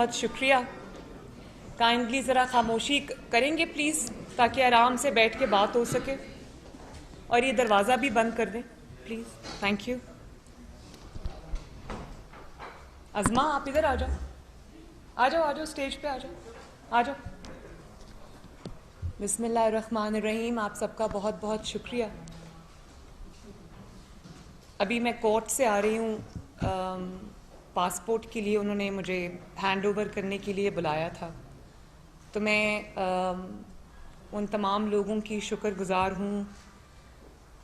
बहुत शुक्रिया। काइंडली ज़रा खामोशी करेंगे प्लीज़, ताकि आराम से बैठ के बात हो सके, और ये दरवाज़ा भी बंद कर दें प्लीज़। Thank you. अज़मा आप इधर आ जाओ, आ जाओ, आ जाओ, स्टेज पे आ जाओ, आ जाओ। बिस्मिल्लाहिर्रहमानिर्रहीम। आप सबका बहुत बहुत शुक्रिया। अभी मैं कोर्ट से आ रही हूँ, पासपोर्ट के लिए उन्होंने मुझे हैंड ओवर करने के लिए बुलाया था। तो मैं उन तमाम लोगों की शुक्रगुज़ार हूँ,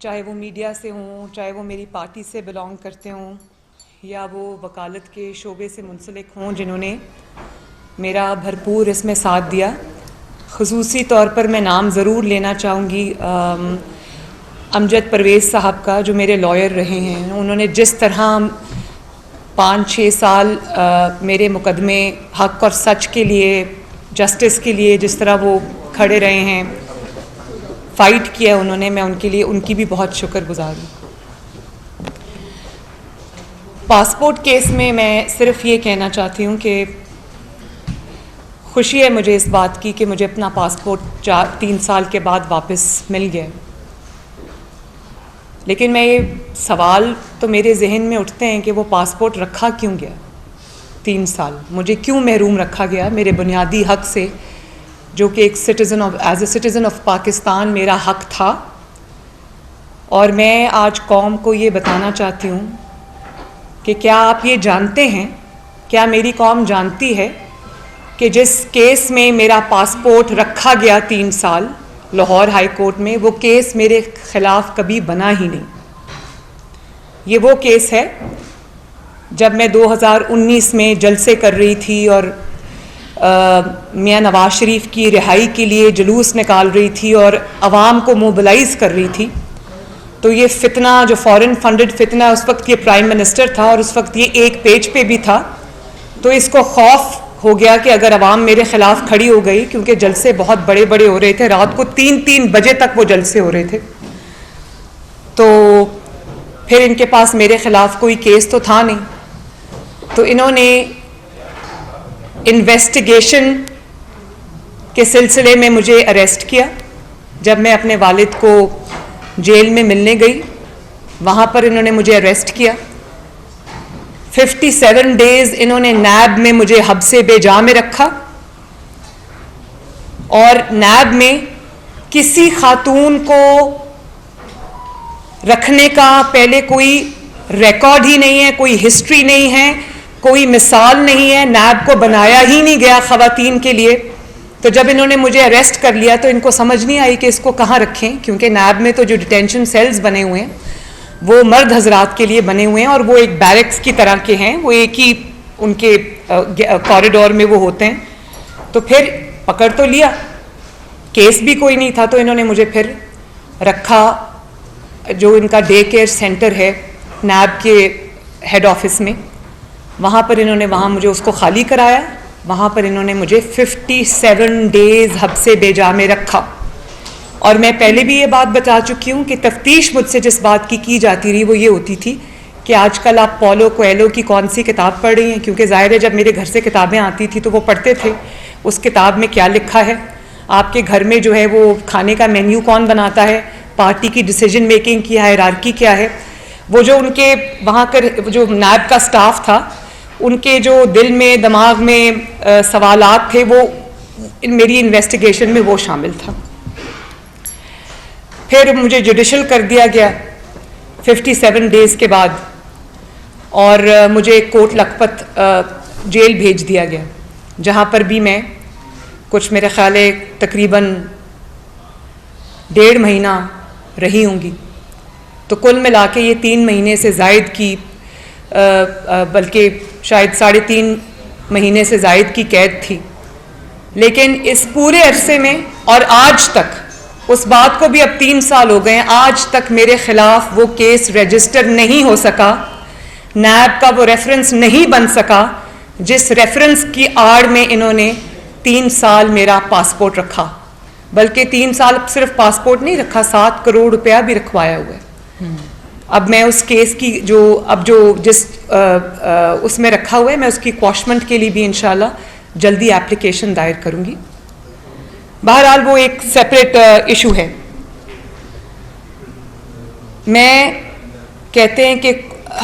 चाहे वो मीडिया से हों, चाहे वो मेरी पार्टी से बिलोंग करते हों, या वो वकालत के शोबे से मुंसलिक हों, जिन्होंने मेरा भरपूर इसमें साथ दिया। ख़ुसूसी तौर पर मैं नाम ज़रूर लेना चाहूँगी अमजद परवेज़ साहब का, जो मेरे लॉयर रहे हैं। उन्होंने जिस तरह 5-6 साल मेरे मुकदमे हक़ और सच के लिए, जस्टिस के लिए जिस तरह वो खड़े रहे हैं, फ़ाइट किया उन्होंने, मैं उनके लिए उनकी भी बहुत शुक्रगुज़ार हूँ। पासपोर्ट केस में मैं सिर्फ़ ये कहना चाहती हूँ कि खुशी है मुझे इस बात की कि मुझे अपना पासपोर्ट 3 साल के बाद वापस मिल गया। लेकिन मैं ये सवाल तो मेरे जहन में उठते हैं कि वो पासपोर्ट रखा क्यों गया 3 साल, मुझे क्यों महरूम रखा गया मेरे बुनियादी हक़ से, जो कि एक citizen of as a citizen of Pakistan मेरा हक़ था। और मैं आज कौम को ये बताना चाहती हूँ कि क्या आप ये जानते हैं, क्या मेरी कौम जानती है कि जिस केस में मेरा पासपोर्ट रखा गया 3 साल लाहौर हाई कोर्ट में, वो केस मेरे ख़िलाफ़ कभी बना ही नहीं। ये वो केस है जब मैं 2019 में जलसे कर रही थी और मियां नवाज शरीफ की रिहाई के लिए जुलूस निकाल रही थी और अवाम को मोबिलाइज़ कर रही थी। तो ये फितना, जो फॉरेन फंडेड फितना, उस वक्त ये प्राइम मिनिस्टर था और उस वक्त ये एक पेज पे भी था। तो इसको खौफ हो गया कि अगर अवाम मेरे ख़िलाफ़ खड़ी हो गई, क्योंकि जलसे बहुत बड़े बड़े हो रहे थे, रात को 3-3 बजे तक वो जलसे हो रहे थे, तो फिर इनके पास मेरे ख़िलाफ़ कोई केस तो था नहीं। तो इन्होंने इन्वेस्टिगेशन के सिलसिले में मुझे अरेस्ट किया। जब मैं अपने वालिद को जेल में मिलने गई, वहाँ पर इन्होंने मुझे अरेस्ट किया। 57 डेज़ इन्होंने नैब में मुझे हब्से बेजा में रखा, और नैब में किसी खातून को रखने का पहले कोई रिकॉर्ड ही नहीं है, कोई हिस्ट्री नहीं है, कोई मिसाल नहीं है, नैब को बनाया ही नहीं गया ख़वातीन के लिए। तो जब इन्होंने मुझे अरेस्ट कर लिया तो इनको समझ नहीं आई कि इसको कहाँ रखें, क्योंकि नैब में तो जो डिटेंशन सेल्स बने हुए हैं वो मर्द हजरात के लिए बने हुए हैं, और वो एक बैरक्स की तरह के हैं, वो एक ही उनके कॉरिडोर में वो होते हैं। तो फिर पकड़ तो लिया, केस भी कोई नहीं था, तो इन्होंने मुझे फिर रखा जो इनका डे केयर सेंटर है नैब के हेड ऑफिस में। वहाँ पर इन्होंने मुझे उसको खाली कराया। वहाँ पर इन्होंने मुझे 57 डेज़ हब्से बेजा में रखा। और मैं पहले भी ये बात बता चुकी हूँ कि तफ्तीश मुझसे जिस बात की जाती रही वो ये होती थी कि आजकल आप पॉलो कोएलो की कौन सी किताब पढ़ रही हैं, क्योंकि ज़ाहिर है जब मेरे घर से किताबें आती थी तो वो पढ़ते थे उस किताब में क्या लिखा है, आपके घर में जो है वो खाने का मेन्यू कौन बनाता है, पार्टी की डिसीजन मेकिंग की हायरार्की क्या है। वो जो उनके वहाँ कर जो नायब का स्टाफ था, उनके जो दिल में दिमाग में सवालात थे, वो मेरी इन्वेस्टिगेशन में वो शामिल था। फिर मुझे जुडिशल कर दिया गया 57 डेज़ के बाद, और मुझे कोट लखपत जेल भेज दिया गया, जहाँ पर भी मैं कुछ मेरे ख्याल है तकरीबन 1.5 महीना रही होंगी। तो कुल मिला के ये 3 महीने से ज़ायद की, बल्कि शायद 3.5 महीने से ज़ायद की कैद थी। लेकिन इस पूरे अरसे में, और आज तक, उस बात को भी अब 3 साल हो गए हैं, आज तक मेरे ख़िलाफ़ वो केस रजिस्टर नहीं हो सका, नैब का वो रेफरेंस नहीं बन सका जिस रेफरेंस की आड़ में इन्होंने 3 साल मेरा पासपोर्ट रखा। बल्कि 3 साल सिर्फ पासपोर्ट नहीं रखा, 7 करोड़ रुपया भी रखवाया हुआ है। अब मैं उस केस की जिस उसमें रखा हुआ है, मैं उसकी क्वॉशमेंट के लिए भी इंशाल्लाह जल्दी एप्लीकेशन दायर करूंगी। बहरहाल वो एक सेपरेट इशू है। मैं कहते हैं कि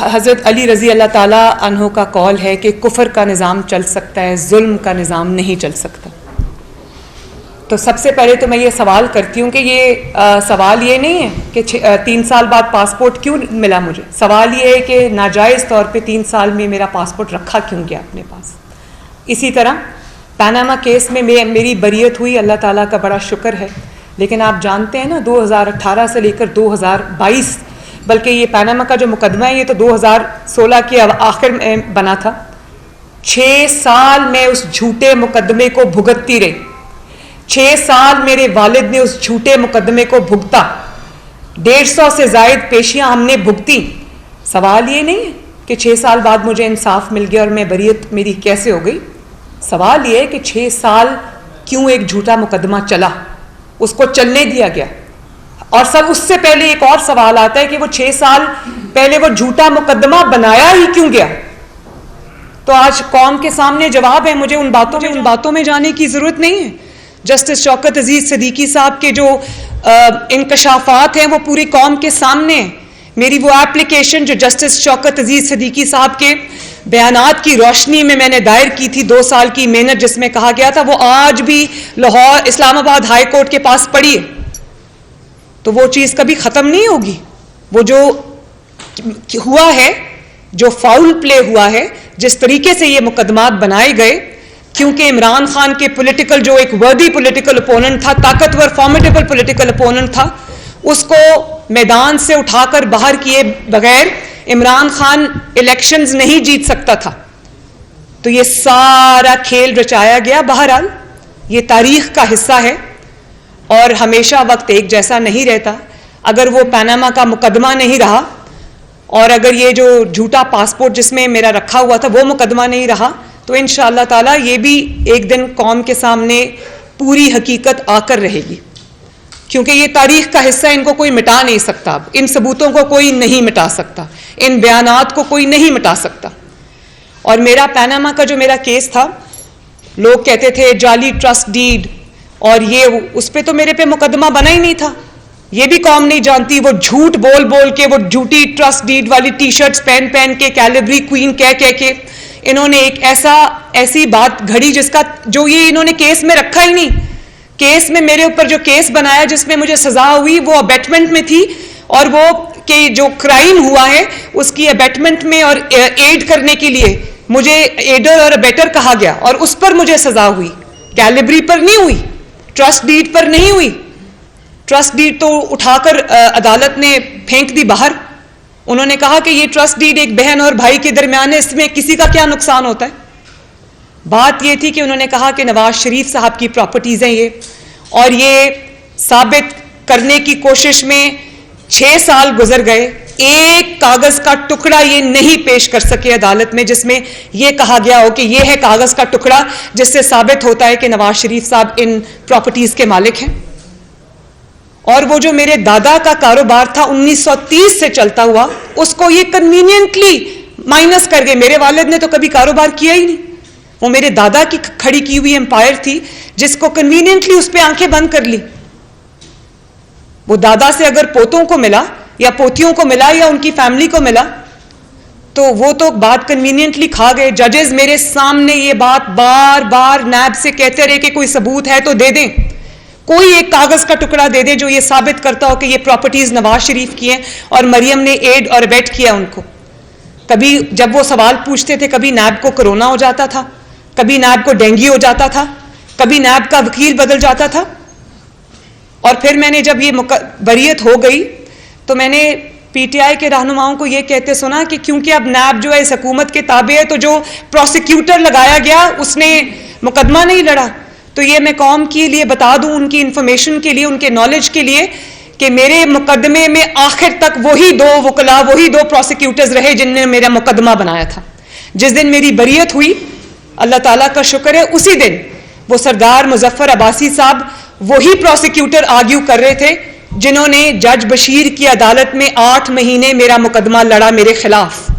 हज़रत अली रज़ी अल्लाह ताला अन्हो का कौल है कि कुफर का निज़ाम चल सकता है, जुल्म का निज़ाम नहीं चल सकता। तो सबसे पहले तो मैं ये सवाल करती हूँ कि ये सवाल ये नहीं है कि 3 साल बाद पासपोर्ट क्यों मिला मुझे। सवाल ये है कि नाजायज़ तौर पे 3 साल में मेरा पासपोर्ट रखा क्यों गया अपने पास। इसी तरह पनामा केस में मेरी बरियत हुई, अल्लाह ताला का बड़ा शुक्र है। लेकिन आप जानते हैं ना, 2018 से लेकर 2022, बल्कि ये पनामा का जो मुकदमा है ये तो 2016 के आखिर में बना था। 6 साल मैं उस झूठे मुकदमे को भुगतती रही। 6 साल मेरे वालिद ने उस झूठे मुकदमे को भुगता। 150 से जायद पेशियां हमने भुगती। सवाल ये नहीं है कि 6 साल बाद मुझे इंसाफ मिल गया और मैं बरियत मेरी कैसे हो गई। सवाल ये है कि 6 साल क्यों एक झूठा मुकदमा चला, उसको चलने दिया गया। और सब उससे पहले एक और सवाल आता है कि वो 6 साल पहले वो झूठा मुकदमा बनाया ही क्यों गया। तो आज कौम के सामने जवाब है। मुझे उन बातों में जाने की जरूरत नहीं है। जस्टिस शौकत अजीज सिद्दीकी साहब के जो इंकशाफात हैं वो पूरी कौम के सामने हैं। मेरी वो एप्लीकेशन जो जस्टिस शौकत अजीज सिद्दीकी साहब के बयानात की रोशनी में मैंने दायर की थी, 2 साल की मेहनत जिसमें कहा गया था, वो आज भी लाहौर इस्लामाबाद हाई कोर्ट के पास पड़ी है। तो वो चीज़ कभी ख़त्म नहीं होगी। वो जो हुआ है, जो फाउल प्ले हुआ है, जिस तरीके से ये मुकदमात बनाए गए, क्योंकि इमरान खान के पॉलिटिकल जो एक वर्दी पॉलिटिकल ओपोनेंट था, ताकतवर फॉर्मिडेबल पॉलिटिकल ओपोनेंट था, उसको मैदान से उठाकर बाहर किए बगैर इमरान खान इलेक्शंस नहीं जीत सकता था। तो ये सारा खेल रचाया गया। बहरहाल ये तारीख का हिस्सा है और हमेशा वक्त एक जैसा नहीं रहता। अगर वो पनामा का मुकदमा नहीं रहा और अगर ये जो झूठा पासपोर्ट जिसमें मेरा रखा हुआ था वो मुकदमा नहीं रहा, तो इंशाअल्लाह ताला ये भी एक दिन कौम के सामने पूरी हकीकत आकर रहेगी। क्योंकि ये तारीख का हिस्सा, इनको कोई मिटा नहीं सकता। अब इन सबूतों को कोई नहीं मिटा सकता, इन बयानात को कोई नहीं मिटा सकता। और मेरा पनामा का जो मेरा केस था, लोग कहते थे जाली ट्रस्ट डीड और ये उस पर तो मेरे पे मुकदमा बना ही नहीं था। ये भी कौम नहीं जानती। वो झूठ बोल बोल के, वो झूठी ट्रस्ट डीड वाली टी शर्ट्स पहन पहन के, कैलिबरी क्वीन कह कह के इन्होंने एक ऐसी बात घड़ी जिसका जो ये इन्होंने केस में रखा ही नहीं। केस में मेरे ऊपर जो केस बनाया जिसमें मुझे सजा हुई वो अबेटमेंट में थी, और वो कि जो क्राइम हुआ है उसकी अबेटमेंट में और एड करने के लिए मुझे एडर और अबेटर कहा गया और उस पर मुझे सजा हुई। कैलिबरी पर नहीं हुई, ट्रस्ट डीड पर नहीं हुई। ट्रस्ट डीड तो उठाकर अदालत ने फेंक दी बाहर। उन्होंने कहा कि ये ट्रस्ट डीड एक बहन और भाई के दरमियान है, इसमें किसी का क्या नुकसान होता है। बात ये थी कि उन्होंने कहा कि नवाज शरीफ साहब की प्रॉपर्टीज हैं ये, और ये साबित करने की कोशिश में 6 साल गुजर गए। एक कागज का टुकड़ा ये नहीं पेश कर सके अदालत में जिसमें यह कहा गया हो कि यह है कागज का टुकड़ा जिससे साबित होता है कि नवाज शरीफ साहब इन प्रॉपर्टीज के मालिक हैं। और वो जो मेरे दादा का कारोबार था 1930 से चलता हुआ, उसको ये कन्वीनियंटली माइनस कर गए। मेरे वालिद ने तो कभी कारोबार किया ही नहीं। वो मेरे दादा की खड़ी की हुई एम्पायर थी जिसको कन्वीनियंटली उस पर आंखें बंद कर ली। वो दादा से अगर पोतों को मिला या पोतियों को मिला या उनकी फैमिली को मिला तो वो तो बात कन्वीनियंटली खा गए। जजेस मेरे सामने ये बात बार बार नैब से कहते रहे कि कोई सबूत है तो दे दें, कोई एक कागज का टुकड़ा दे दे जो ये साबित करता हो कि ये प्रॉपर्टीज नवाज शरीफ की हैं और मरियम ने एड और अबेट किया उनको। कभी जब वो सवाल पूछते थे, कभी नैब को कोरोना हो जाता था, कभी नैब को डेंगू हो जाता था, कभी नैब का वकील बदल जाता था। और फिर मैंने जब ये बरियत हो गई तो मैंने पीटीआई के रहनुमाओं को ये कहते सुना कि क्योंकि अब नैब जो है इस हुकूमत के ताबे है, तो जो प्रोसिक्यूटर लगाया गया उसने मुकदमा नहीं लड़ा। तो ये मैं कौम के लिए बता दूं, उनकी इंफॉर्मेशन के लिए, उनके नॉलेज के लिए, कि मेरे मुकदमे में आखिर तक वही 2 वकला, वही 2 प्रोसिक्यूटर्स रहे जिनने मेरा मुकदमा बनाया था। जिस दिन मेरी बरियत हुई, अल्लाह ताला का शुक्र है, उसी दिन वो सरदार मुजफ्फर अब्बासी साहब वही प्रोसिक्यूटर आर्ग्यू कर रहे थे जिन्होंने जज बशीर की अदालत में 8 महीने मेरा मुकदमा लड़ा मेरे खिलाफ।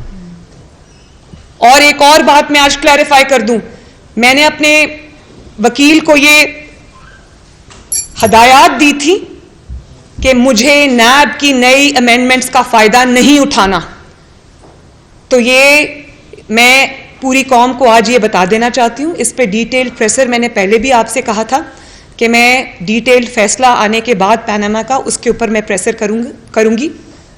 और एक और बात मैं आज क्लैरिफाई कर दूं, मैंने अपने वकील को ये हदायत दी थी कि मुझे नैब की नई अमेंडमेंट्स का फायदा नहीं उठाना। तो ये मैं पूरी कौम को आज ये बता देना चाहती हूं। इस पे डिटेल प्रेशर मैंने पहले भी आपसे कहा था कि मैं डिटेल फैसला आने के बाद पैनामा का उसके ऊपर मैं प्रेशर करूंगी।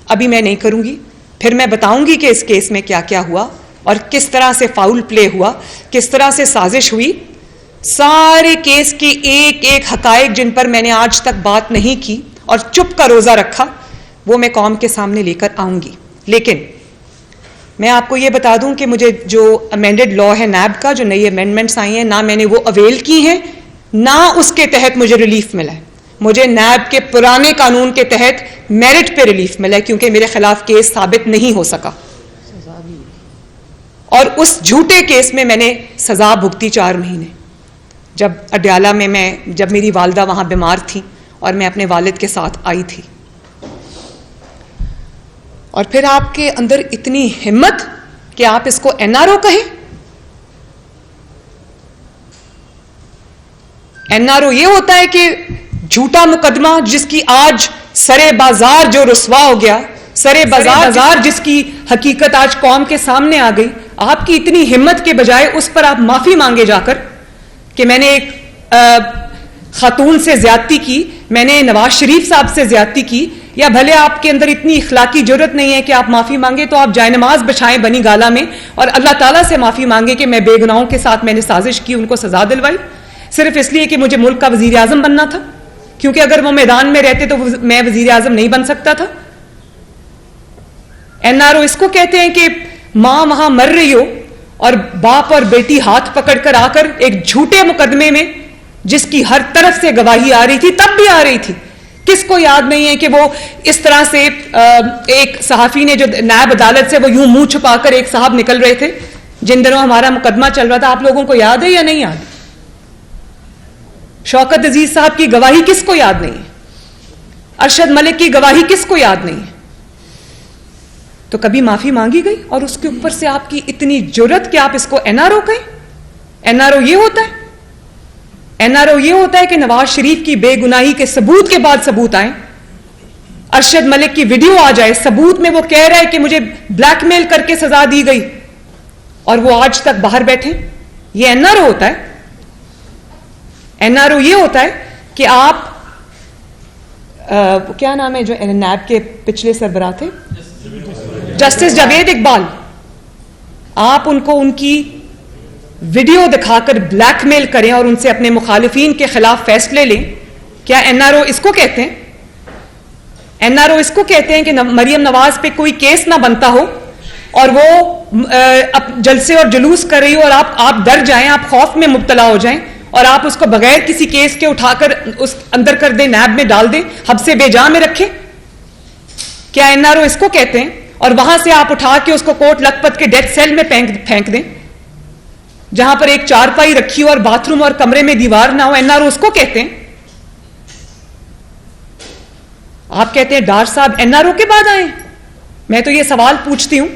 अभी मैं नहीं करूंगी। फिर मैं बताऊंगी कि इस केस में क्या क्या हुआ और किस तरह से फाउल प्ले हुआ, किस तरह से साजिश हुई। सारे केस के एक एक हकायक जिन पर मैंने आज तक बात नहीं की और चुप का रोजा रखा, वो मैं कौम के सामने लेकर आऊंगी। लेकिन मैं आपको ये बता दूं कि मुझे जो अमेंडेड लॉ है नैब का, जो नई अमेंडमेंट्स आई हैं, ना मैंने वो अवेल की हैं, ना उसके तहत मुझे रिलीफ मिला है। मुझे नैब के पुराने कानून के तहत मेरिट पे रिलीफ मिला है, क्योंकि मेरे खिलाफ केस साबित नहीं हो सका और उस झूठे केस में मैंने सजा भुगती 4 महीने। जब अडयाला में जब मेरी वालदा वहां बीमार थी और मैं अपने वालिद के साथ आई थी, और फिर आपके अंदर इतनी हिम्मत कि आप इसको एनआरओ कहें। एनआरओ ये होता है कि झूठा मुकदमा जिसकी आज सरे बाजार जो रुस्वा हो गया, सरे बाजार जिसकी हकीकत आज कौम के सामने आ गई, आपकी इतनी हिम्मत के बजाय उस पर आप माफी मांगे जाकर कि मैंने एक खातून से ज्यादती की, मैंने नवाज शरीफ साहब से ज्यादती की, या भले आपके अंदर इतनी इखलाकी जरूरत नहीं है कि आप माफी मांगे, तो आप जायनमाज बिछाएं बनी गाला में और अल्लाह ताला से माफी मांगे कि मैं बेगुनाहों के साथ मैंने साजिश की, उनको सजा दिलवाई, सिर्फ इसलिए कि मुझे मुल्क का वजीर आजम बनना था। क्योंकि अगर वो मैदान में रहते तो मैं वजीर आजम नहीं बन सकता था। एनआरओ इसको कहते हैं कि मां वहां मर रही हो और बाप और बेटी हाथ पकड़कर आकर एक झूठे मुकदमे में जिसकी हर तरफ से गवाही आ रही थी, तब भी आ रही थी। किसको याद नहीं है कि वो इस तरह से एक सहाफी ने जो नायब अदालत से वो यूं मुंह छुपाकर एक साहब निकल रहे थे जिन दिनों हमारा मुकदमा चल रहा था, आप लोगों को याद है या नहीं याद? शौकत अजीज साहब की गवाही किसको याद नहीं है? अरशद मलिक की गवाही किसको याद नहीं है? तो कभी माफी मांगी गई और उसके ऊपर से आपकी इतनी जुर्रत कि आप इसको एनआरओ कहें। एनआरओ ये होता है, एनआरओ ये होता है कि नवाज शरीफ की बेगुनाही के सबूत के बाद सबूत आए, अरशद मलिक की वीडियो आ जाए, सबूत में वो कह रहा है कि मुझे ब्लैकमेल करके सजा दी गई और वो आज तक बाहर बैठे। ये एनआरओ होता है। एनआरओ ये होता है कि आप क्या नाम है जो नैब के पिछले सरबराह थे, जस्टिस जावेद इकबाल, आप उनको उनकी वीडियो दिखाकर ब्लैकमेल करें और उनसे अपने मुखालिफिन के खिलाफ फैसले लें। क्या एनआरओ इसको कहते हैं? एनआरओ इसको कहते हैं कि मरियम नवाज पे कोई केस ना बनता हो और वो जलसे और जुलूस कर रही हो और आप डर जाएं, आप खौफ में मुब्तला हो जाएं और आप उसको बगैर किसी केस के उठाकर उस अंदर कर दें, नैब में डाल दें, हब्से बेजा में रखें। क्या एनआरओ इसको कहते हैं? और वहां से आप उठा के उसको कोट लखपत के डेथ सेल में फेंक दें जहां पर एक चारपाई रखी हो और बाथरूम और कमरे में दीवार ना हो। एनआरओ उसको कहते हैं। आप कहते हैं डार साहब एनआरओ के बाद आए। मैं तो ये सवाल पूछती हूं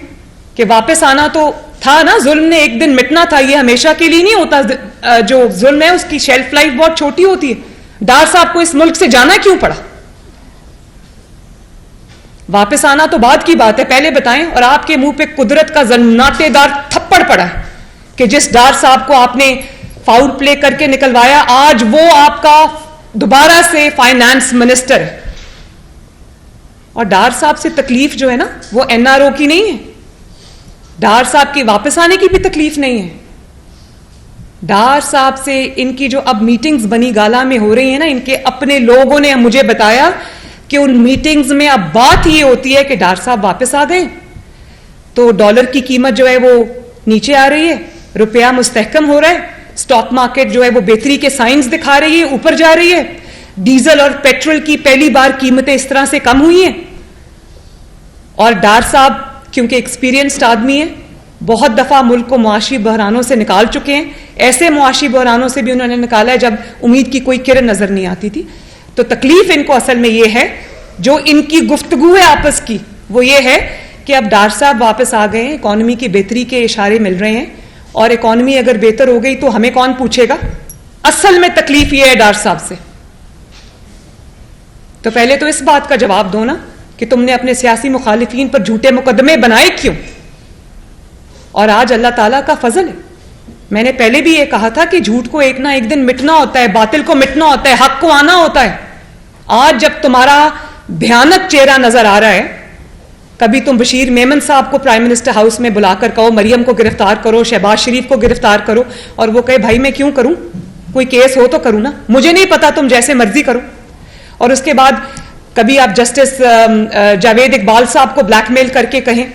कि वापस आना तो था ना, जुल्म ने एक दिन मिटना था, ये हमेशा के लिए नहीं होता। जो जुल्म है उसकी शेल्फ लाइफ बहुत छोटी होती है। डार साहब को इस मुल्क से जाना क्यों पड़ा? वापस आना तो बाद की बात है, पहले बताएं। और आपके मुंह पे कुदरत का जन्नाटेदार थप्पड़ पड़ा है कि जिस डार साहब को आपने फाउल प्ले करके निकलवाया, आज वो आपका दोबारा से फाइनेंस मिनिस्टर है। और डार साहब से तकलीफ जो है ना, वो एनआरओ की नहीं है। डार साहब के वापस आने की भी तकलीफ नहीं है। डार साहब से इनकी जो अब मीटिंग्स बनी गाला में हो रही है ना, इनके अपने लोगों ने मुझे बताया कि उन मीटिंग्स में अब बात ये होती है कि डार साहब वापस आ गए तो डॉलर की कीमत जो है वो नीचे आ रही है, रुपया मुस्तहकम हो रहा है, स्टॉक मार्केट जो है वो बेहतरी के साइंस दिखा रही है, ऊपर जा रही है। डीजल और पेट्रोल की पहली बार कीमतें इस तरह से कम हुई हैं। और डार साहब क्योंकि एक्सपीरियंस्ड आदमी है, बहुत दफा मुल्क को मुआशी बहरानों से निकाल चुके हैं। ऐसे मुआशी बहरानों से भी उन्होंने निकाला है जब उम्मीद की कोई किरण नजर नहीं आती थी। तो तकलीफ इनको असल में यह है जो इनकी गुफ्तगू है आपस की वो ये है कि अब डार साहब वापस आ गए हैं, इकॉनमी की बेहतरी के इशारे मिल रहे हैं, और इकॉनमी अगर बेहतर हो गई तो हमें कौन पूछेगा। असल में तकलीफ ये है डार साहब से। तो पहले तो इस बात का जवाब दो ना कि तुमने अपने सियासी मुखालिफिन पर झूठे मुकदमे बनाए क्यों। और आज अल्लाह ताला का फजल है, मैंने पहले भी ये कहा था कि झूठ को एक ना एक दिन मिटना होता है, बातिल को मिटना होता है, हक को आना होता है। आज जब तुम्हारा भयानक चेहरा नजर आ रहा है, कभी तुम बशीर मेमन साहब को प्राइम मिनिस्टर हाउस में बुलाकर कहो मरियम को गिरफ्तार करो, शहबाज शरीफ को गिरफ्तार करो, और वो कहे भाई मैं क्यों करूं, कोई केस हो तो करूं ना, मुझे नहीं पता, तुम जैसे मर्जी करो। और उसके बाद कभी आप जस्टिस जावेद इकबाल साहब को ब्लैकमेल करके कहें।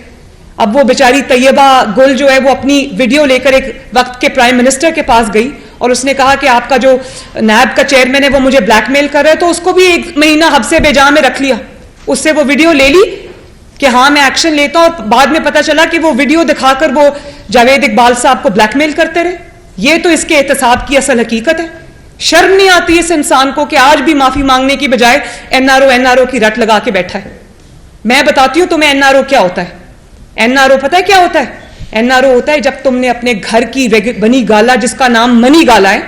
अब वो बेचारी तैयबा गुल जो है वो अपनी वीडियो लेकर एक वक्त के प्राइम मिनिस्टर के पास गई और उसने कहा कि आपका जो नैब का चेयरमैन है वो मुझे ब्लैकमेल कर रहा है, तो उसको भी 1 महीना हब्से बेजा में रख लिया। उससे वो वीडियो ले ली कि हाँ मैं एक्शन लेता हूं, और बाद में पता चला कि वो वीडियो दिखाकर वो जावेद इकबाल साहब को ब्लैकमेल करते रहे। ये तो इसके एहतसाब की असल हकीकत है। शर्म नहीं आती इस इंसान को कि आज भी माफी मांगने की बजाय एनआरओ की रट लगा के बैठा है। मैं बताती हूं तुम्हें एनआरओ क्या होता है। एनआरओ पता है क्या होता है? एनआरओ होता है जब तुमने अपने घर की बनी गाला, जिसका नाम मनी गाला है,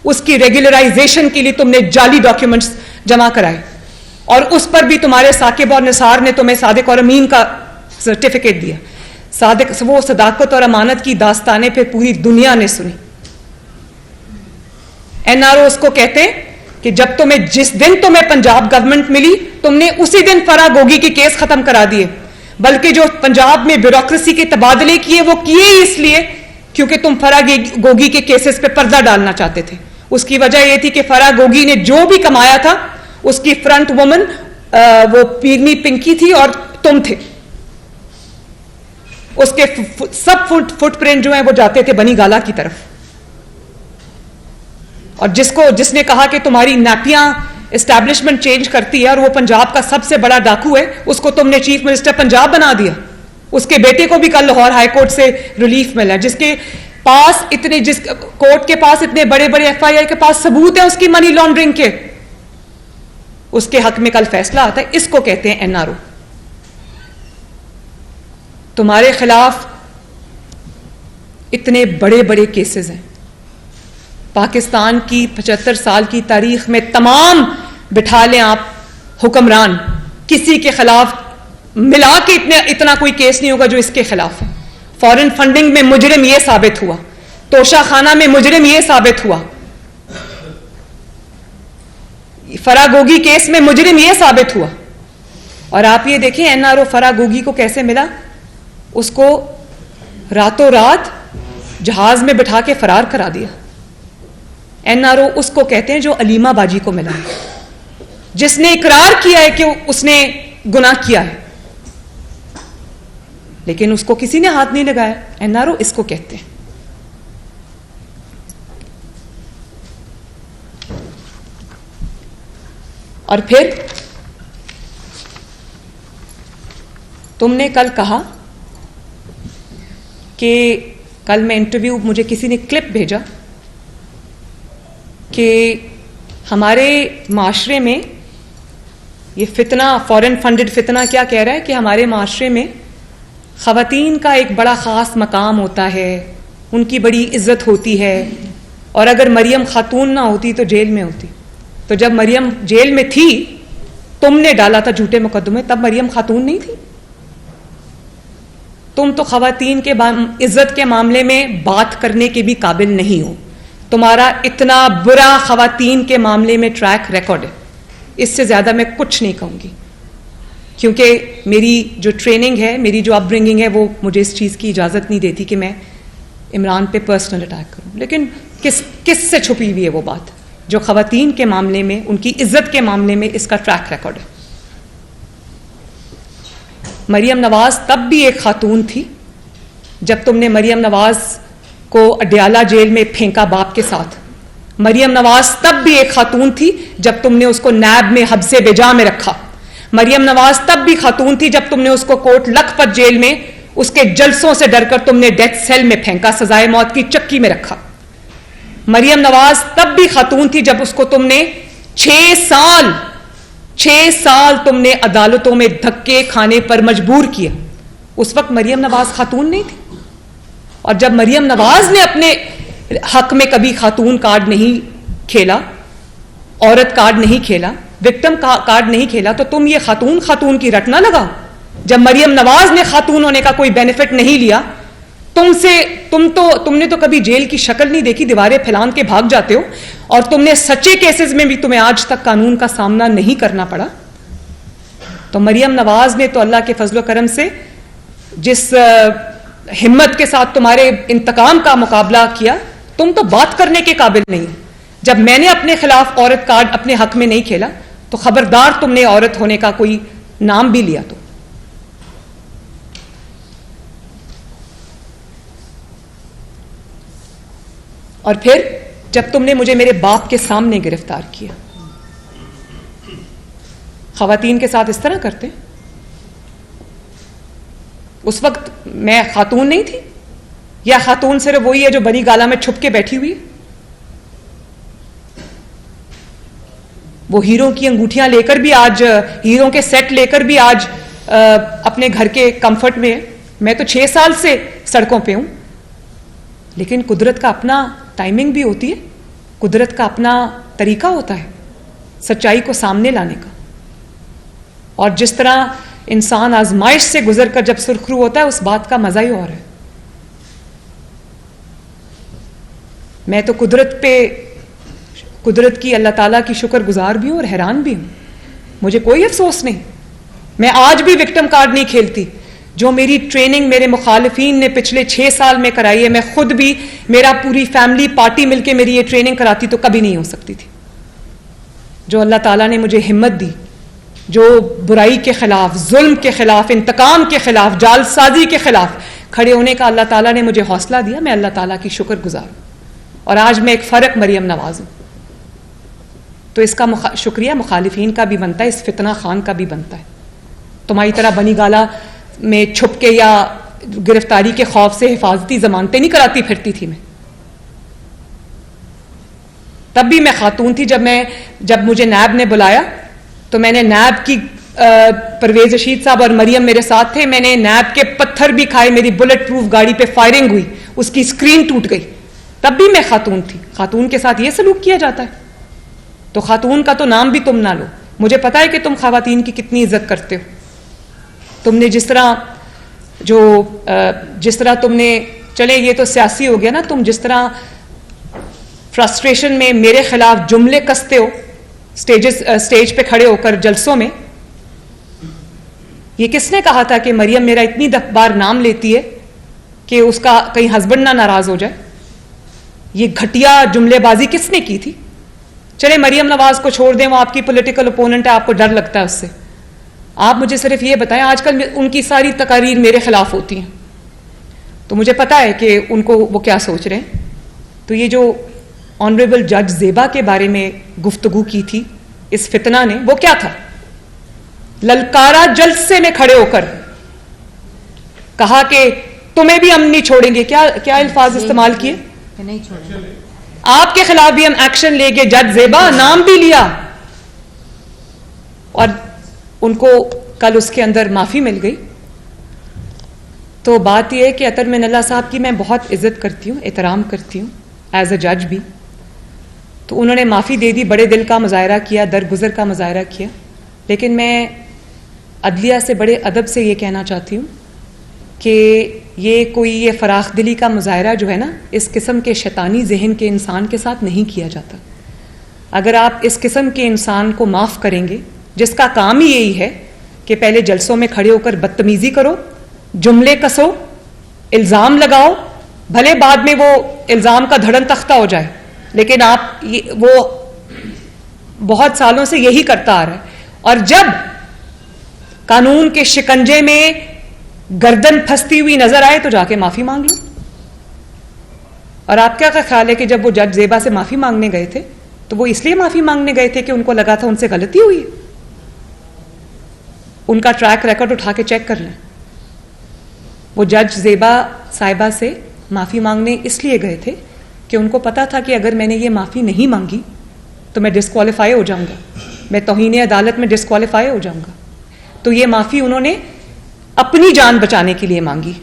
उसकी रेगुलराइजेशन के लिए तुमने जाली डॉक्यूमेंट्स जमा कराए, और उस पर भी तुम्हारे साकिब और निसार ने तुम्हें सादिक और अमीन का सर्टिफिकेट दिया। सादिक वो सदाकत और अमानत की दास्तानें फिर पूरी दुनिया ने सुनी। एनआरओ उसको कहते हैं कि जब तुम्हें जिस दिन तुम्हें पंजाब गवर्नमेंट मिली, तुमने उसी दिन फराह गोगी के केस खत्म करा दिए। बल्कि जो पंजाब में ब्यूरोक्रेसी के तबादले किए वो किए ही इसलिए क्योंकि तुम फराह गोगी के केसेस पे पर्दा डालना चाहते थे। उसकी वजह यह थी कि फराह गोगी ने जो भी कमाया था उसकी फ्रंट वुमन वो पीरनी पिंकी थी और तुम थे। उसके सब फुटप्रिंट जो है वो जाते थे बनी गाला की तरफ। और जिसने कहा कि तुम्हारी नापियां एस्टैब्लिशमेंट चेंज करती है और वो पंजाब का सबसे बड़ा डाकू है, उसको तुमने चीफ मिनिस्टर पंजाब बना दिया। उसके बेटे को भी कल लाहौर हाई कोर्ट से रिलीफ मिला, जिस कोर्ट के पास इतने बड़े बड़े एफआईआर के पास सबूत है उसकी मनी लॉन्ड्रिंग के, उसके हक में कल फैसला आता है। इसको कहते हैं एनआरओ। तुम्हारे खिलाफ इतने बड़े बड़े केसेस हैं। पाकिस्तान की 75 साल की तारीख में तमाम बिठा लें आप हुक्मरान, किसी के खिलाफ मिला के इतना कोई केस नहीं होगा जो इसके खिलाफ है। फॉरेन फंडिंग में मुजरिम यह साबित हुआ, तोशा खाना में मुजरिम यह साबित हुआ, फराह गोगी केस में मुजरिम यह साबित हुआ। और आप ये देखें एनआरओ फराह गोगी को कैसे मिला। उसको रातों रात जहाज में बिठा के फरार करा दिया। एनआरओ उसको कहते हैं जो अलीमा बाजी को मिला, जिसने इकरार किया है कि उसने गुनाह किया है, लेकिन उसको किसी ने हाथ नहीं लगाया। एनआरओ इसको कहते हैं। और फिर तुमने कल कहा कि कल मैं इंटरव्यू, मुझे किसी ने क्लिप भेजा कि हमारे माशरे में ये फितना, फॉरेन फंडेड फितना क्या कह रहा है कि हमारे माशरे में ख़वातीन का एक बड़ा ख़ास मकाम होता है, उनकी बड़ी इज्जत होती है, और अगर मरियम खातून ना होती तो जेल में होती। तो जब मरियम जेल में थी, तुमने डाला था झूठे मुकदमे, तब मरियम खातून नहीं थी। तुम तो ख़वातीन के इज्जत के मामले में बात करने के भी काबिल नहीं हो। तुम्हारा इतना बुरा ख़वातीन के मामले में ट्रैक रिकॉर्ड है। इससे ज़्यादा मैं कुछ नहीं कहूँगी, क्योंकि मेरी जो ट्रेनिंग है, मेरी जो अपब्रिंगिंग है, वो मुझे इस चीज़ की इजाज़त नहीं देती कि मैं इमरान पे पर्सनल अटैक करूँ। लेकिन किस से छुपी हुई है वो बात जो ख़वातीन के मामले में, उनकी इज्जत के मामले में इसका ट्रैक रिकॉर्ड है। मरियम नवाज तब भी एक खातून थी जब तुमने मरियम नवाज को अडयाला जेल में फेंका बाप के साथ। मरियम नवाज तब भी एक खातून थी जब तुमने उसको नैब में हब्से बेजा में रखा। मरियम नवाज तब भी खातून थी जब तुमने उसको कोट लखपत जेल में उसके जलसों से डरकर तुमने डेथ सेल में फेंका, सजाए मौत की चक्की में रखा। मरियम नवाज तब भी खातून थी जब उसको तुमने 6 6 साल तुमने अदालतों में धक्के खाने पर मजबूर किया। उस वक्त मरियम नवाज खातून नहीं थी, और जब मरियम नवाज ने अपने हक में कभी खातून कार्ड नहीं खेला, औरत कार्ड नहीं खेला, विक्टिम कार्ड नहीं खेला, तो तुम ये खातून खातून की रट ना लगाओ। जब मरियम नवाज ने खातून होने का कोई बेनिफिट नहीं लिया, तुमने तो कभी जेल की शक्ल नहीं देखी, दीवारें फैलान के भाग जाते हो, और तुमने सच्चे केसेस में भी तुम्हें आज तक कानून का सामना नहीं करना पड़ा। तो मरियम नवाज ने तो अल्लाह के फजलो करम से जिस हिम्मत के साथ तुम्हारे इंतकाम का मुकाबला किया, तुम तो बात करने के काबिल नहीं। जब मैंने अपने खिलाफ औरत कार्ड अपने हक में नहीं खेला, तो खबरदार तुमने औरत होने का कोई नाम भी लिया तो। और फिर जब तुमने मुझे मेरे बाप के सामने गिरफ्तार किया, खवातीन के साथ इस तरह करते। उस वक्त मैं खातून नहीं थी, या खातून सिर्फ वही है जो बनी गाला में छुप के बैठी हुई है? वो हीरो की अंगूठियां लेकर भी आज, हीरो के सेट लेकर भी आज अपने घर के कंफर्ट में है। मैं तो 6 साल से सड़कों पे हूं, लेकिन कुदरत का अपना टाइमिंग भी होती है, कुदरत का अपना तरीका होता है सच्चाई को सामने लाने का। और जिस तरह इंसान आजमाइश से गुजरकर जब सुरखरू होता है, उस बात का मजा ही और है। मैं तो कुदरत की, अल्लाह ताला की शुक्रगुजार भी हूं और हैरान भी हूं। मुझे कोई अफसोस नहीं, मैं आज भी विक्टिम कार्ड नहीं खेलती। जो मेरी ट्रेनिंग मेरे मुखालिफिन ने पिछले 6 साल में कराई है, मैं खुद भी, मेरा पूरी फैमिली पार्टी मिलकर मेरी ये ट्रेनिंग कराती तो कभी नहीं हो सकती थी। जो अल्लाह ताला ने मुझे हिम्मत दी, जो बुराई के खिलाफ, जुल्म के खिलाफ, इंतकाम के खिलाफ, जालसाजी के खिलाफ खड़े होने का अल्लाह ताला ने मुझे हौसला दिया, मैं अल्लाह ताला की शुक्रगुजार हूं। और आज मैं एक फर्क मरियम नवाज हूं, तो इसका शुक्रिया मुखालिफिन का भी बनता है, इस फितना खान का भी बनता है। तुम्हारी तरह बनी गाला में छुप के या गिरफ्तारी के खौफ से हिफाजती जमानतें नहीं कराती फिरती थी मैं। तब भी मैं खातून थी। जब मुझे नैब ने बुलाया, तो मैंने नैब की, परवेज रशीद साहब और मरियम मेरे साथ थे, मैंने नैब के पत्थर भी खाए, मेरी बुलेट प्रूफ गाड़ी पे फायरिंग हुई, उसकी स्क्रीन टूट गई, तब भी मैं खातून थी। खातून के साथ ये सलूक किया जाता है, तो खातून का तो नाम भी तुम ना लो। मुझे पता है कि तुम खवातीन की कितनी इज्जत करते हो। तुमने जिस तरह तुमने, चले ये तो सियासी हो गया ना, तुम जिस तरह फ्रस्ट्रेशन में मेरे खिलाफ जुमले कसते हो स्टेज पे खड़े होकर जलसों में। ये किसने कहा था कि मरियम मेरा इतनी बार नाम लेती है कि उसका कहीं हस्बैंड ना नाराज हो जाए? ये घटिया जुमलेबाजी किसने की थी? चले मरियम नवाज को छोड़ दें, वो आपकी पॉलिटिकल ओपोनेंट है, आपको डर लगता है उससे। आप मुझे सिर्फ ये बताएं, आजकल उनकी सारी तकारीर मेरे खिलाफ होती हैं, तो मुझे पता है कि उनको वो क्या सोच रहे हैं। तो ये जो ऑनरेबल जज ज़ेबा के बारे में गुफ्तगू की थी इस फितना ने, वो क्या था? ललकारा जलसे में खड़े होकर कहा कि तुम्हें भी हम नहीं छोड़ेंगे। क्या अल्फाज इस्तेमाल किए? नहीं छोड़ेंगे, आपके खिलाफ भी हम एक्शन लेंगे। जज ज़ेबा नाम भी लिया, और उनको कल उसके अंदर माफी मिल गई। तो बात यह है कि अतर मिनल्ला साहब की मैं बहुत इज्जत करती हूँ, एहतराम करती हूँ एज अ जज भी। तो उन्होंने माफ़ी दे दी, बड़े दिल का मुजाहरा किया, दरगुजर का मुजाहरा किया। लेकिन मैं अदलिया से बड़े अदब से ये कहना चाहती हूँ कि ये फराख दिली का मुजाहरा जो है ना, इस किस्म के शैतानी जहन के इंसान के साथ नहीं किया जाता। अगर आप इस किस्म के इंसान को माफ़ करेंगे, जिसका काम ही यही है कि पहले जलसों में खड़े होकर बदतमीजी करो, जुमले कसो, इल्ज़ाम लगाओ, भले बाद में वो इल्ज़ाम का धड़न तख्ता हो जाए, लेकिन वो बहुत सालों से यही करता आ रहा है। और जब कानून के शिकंजे में गर्दन फंसती हुई नजर आए तो जाके माफी मांग लो। और आपका क्या ख्याल है कि जब वो जज ज़ेबा से माफी मांगने गए थे, तो वो इसलिए माफी मांगने गए थे कि उनको लगा था उनसे गलती हुई है? उनका ट्रैक रिकॉर्ड उठा के चेक कर लें। वो जज ज़ेबा साहिबा से माफी मांगने इसलिए गए थे कि उनको पता था कि अगर मैंने ये माफी नहीं मांगी तो मैं डिस्क्वालीफाई हो जाऊंगा। मैं तौहीन अदालत में डिस्क्वालीफाई हो जाऊंगा। तो ये माफ़ी उन्होंने अपनी जान बचाने के लिए मांगी।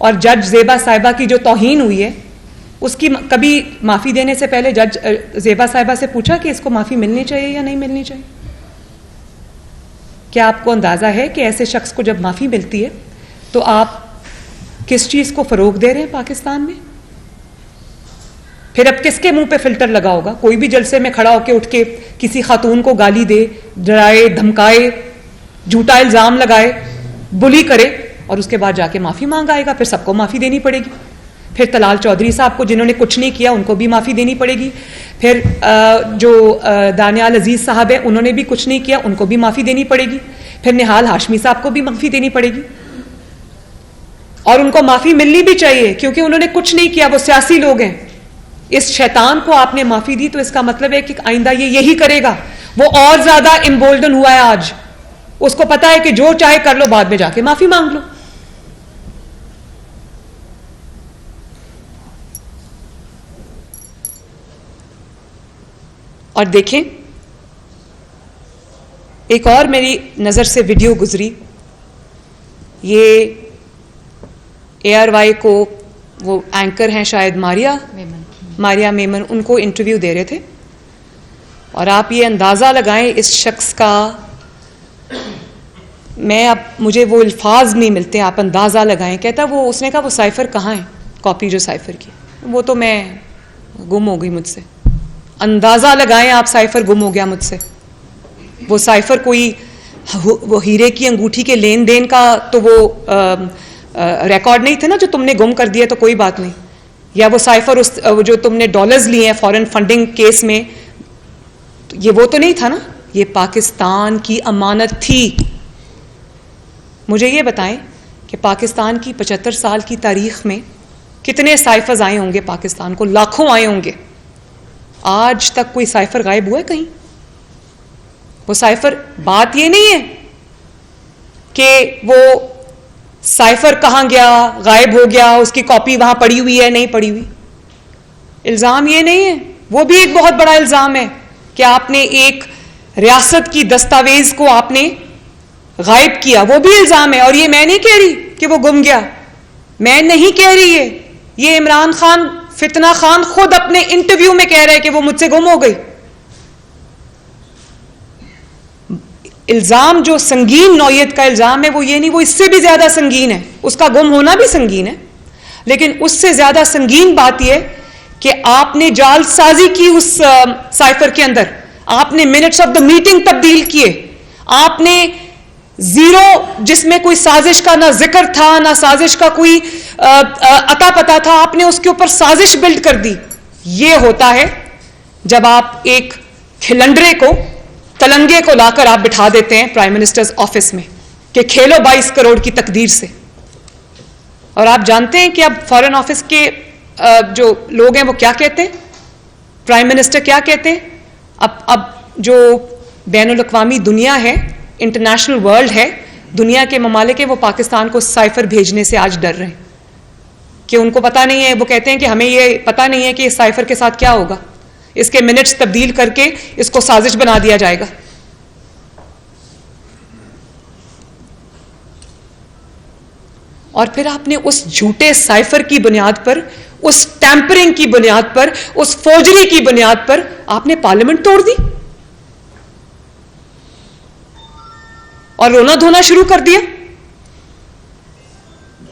और जज ज़ेबा साहिबा की जो तौहीन हुई है, उसकी कभी माफ़ी देने से पहले जज ज़ेबा साहिबा से पूछा कि इसको माफ़ी मिलनी चाहिए या नहीं मिलनी चाहिए? क्या आपको अंदाज़ा है कि ऐसे शख्स को जब माफ़ी मिलती है तो आप किस चीज़ को फ़रोग दे रहे हैं पाकिस्तान में? फिर अब किसके मुंह पे फिल्टर लगा होगा? कोई भी जलसे में खड़ा होकर उठ के किसी खातून को गाली दे, डराए, धमकाए, झूठा इल्ज़ाम लगाए, बुली करे और उसके बाद जाके माफ़ी मांग आएगा। फिर सबको माफ़ी देनी पड़ेगी। फिर तलाल चौधरी साहब को, जिन्होंने कुछ नहीं किया, उनको भी माफ़ी देनी पड़ेगी। फिर जो दानियाल अजीज़ साहब है, उन्होंने भी कुछ नहीं किया, उनको भी माफ़ी देनी पड़ेगी। फिर निहाल हाशमी साहब को भी माफ़ी देनी पड़ेगी। और उनको माफ़ी मिलनी भी चाहिए क्योंकि उन्होंने कुछ नहीं किया, वो सियासी लोग हैं। इस शैतान को आपने माफ़ी दी तो इसका मतलब है कि आइंदा ये यही करेगा। वो और ज़्यादा इम्बोल्डन हुआ है आज। उसको पता है कि जो चाहे कर लो, बाद में जाके माफ़ी मांग लो। और देखें, एक और मेरी नज़र से वीडियो गुजरी। ये ARY को वो एंकर हैं शायद मारिया मेमन, उनको इंटरव्यू दे रहे थे। और आप ये अंदाज़ा लगाएं इस शख्स का, मुझे वो अल्फाज नहीं मिलते, आप अंदाज़ा लगाएं। कहता उसने कहा वो साइफ़र कहाँ है, कॉपी जो साइफ़र की, वो तो मैं गुम हो गई मुझसे। अंदाज़ा लगाएं आप, साइफ़र गुम हो गया मुझसे। वो साइफ़र कोई वो हीरे की अंगूठी के लेन देन का तो वो रिकॉर्ड नहीं थे ना जो तुमने गुम कर दिया, तो कोई बात नहीं। या वो साइफ़र जो तुमने डॉलर्स लिए हैं फॉरेन फंडिंग केस में, तो ये वो तो नहीं था ना, ये पाकिस्तान की अमानत थी। मुझे ये बताएं कि पाकिस्तान की 75 साल की तारीख में कितने साइफ़र्स आए होंगे पाकिस्तान को? लाखों आए होंगे। आज तक कोई साइफ़र गायब हुआ है कहीं? वो साइफ़र, बात ये नहीं है कि वो साइफ़र कहाँ गया, गायब हो गया, उसकी कॉपी वहां पड़ी हुई है, नहीं पड़ी हुई। इल्ज़ाम ये नहीं है, वो भी एक बहुत बड़ा इल्ज़ाम है कि आपने एक रियासत की दस्तावेज को आपने गायब किया, वो भी इल्ज़ाम है। और ये मैं नहीं कह रही कि वो गुम गया, मैं नहीं कह रही है, ये इमरान खान, फितना खान खुद अपने इंटरव्यू में कह रहे हैं कि वो मुझसे गुम हो गई। इल्ज़ाम जो संगीन नौयत का इल्ज़ाम है वो ये नहीं, वो इससे भी ज़्यादा संगीन है। उसका गुम होना भी संगीन है, लेकिन उससे ज़्यादा संगीन बात यह कि आपने जालसाजी की उस साइफ़र के अंदर। आपने मिनट्स ऑफ द मीटिंग तब्दील किए, आपने ज़ीरो, जिसमें कोई साजिश का ना जिक्र था, ना साजिश का कोई अता पता था, आपने उसके ऊपर साजिश बिल्ड कर दी। ये होता है जब आप एक खिलंडरे को, तलंगे को लाकर आप बिठा देते हैं प्राइम मिनिस्टर्स ऑफिस में कि खेलो 22 करोड़ की तकदीर से। और आप जानते हैं कि अब फॉरेन ऑफिस के जो लोग हैं वो क्या कहते हैं, प्राइम मिनिस्टर क्या कहते हैं? अब जो बैनुल अक़वामी दुनिया है, इंटरनेशनल वर्ल्ड है, दुनिया के ममालिक है, वो पाकिस्तान को साइफ़र भेजने से आज डर रहे हैं कि उनको पता नहीं है। वो कहते हैं कि हमें ये पता नहीं है कि इस साइफ़र के साथ क्या होगा, इसके मिनट्स तब्दील करके इसको साजिश बना दिया जाएगा। और फिर आपने उस झूठे साइफ़र की बुनियाद पर, उस टैंपरिंग की बुनियाद पर, उस फोर्जरी की बुनियाद पर आपने पार्लियामेंट तोड़ दी और रोना धोना शुरू कर दिया।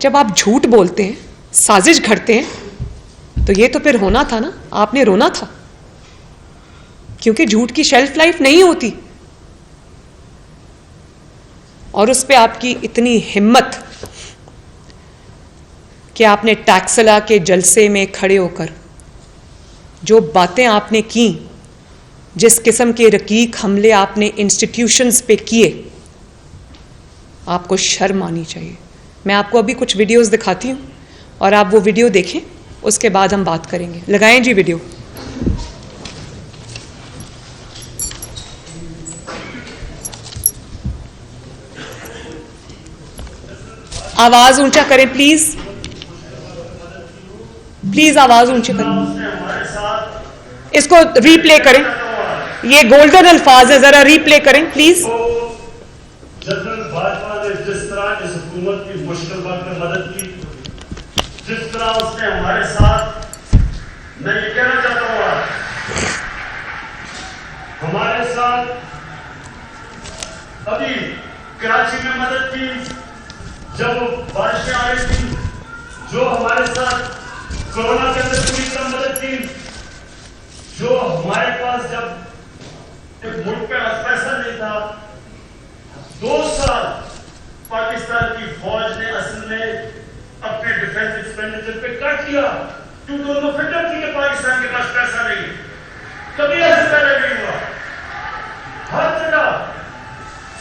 जब आप झूठ बोलते हैं, साजिश घड़ते हैं, तो ये तो फिर होना था ना, आपने रोना था, क्योंकि झूठ की शेल्फ लाइफ नहीं होती। और उस पर आपकी इतनी हिम्मत कि आपने टैक्सला के जलसे में खड़े होकर जो बातें आपने की, जिस किस्म के रकीक हमले आपने इंस्टीट्यूशंस पे किए, आपको शर्म आनी चाहिए। मैं आपको अभी कुछ वीडियोस दिखाती हूं और आप वो वीडियो देखें, उसके बाद हम बात करेंगे। लगाएं जी वीडियो। आवाज ऊंचा करें प्लीज, प्लीज आवाज ऊंची करें, इसको रीप्ले करें। ये गोल्डन अल्फाज है, जरा रीप्ले करें प्लीज। जनरल बाजवा ने जिस तरह इस हुकूमत की मुश्किल वक्त में मदद की, जिस तरह उसने हमारे साथ, मैं ये कहना चाहता हूँ हमारे साथ अभी कराची में मदद की, जब बारिशें आ रही थी, जो हमारे साथ कोरोना के अंदर पूरी तरह मदद की, जो हमारे पास जब एक मुल्क पे पैसा नहीं था, 2 साल पाकिस्तान की फौज ने असल में अपने डिफेंस एक्सपेंडिचर पे कट किया, क्योंकि उनको फिक्र थी कि पाकिस्तान के पास पैसा नहीं है। कभी ऐसा पहले नहीं हुआ। हर जगह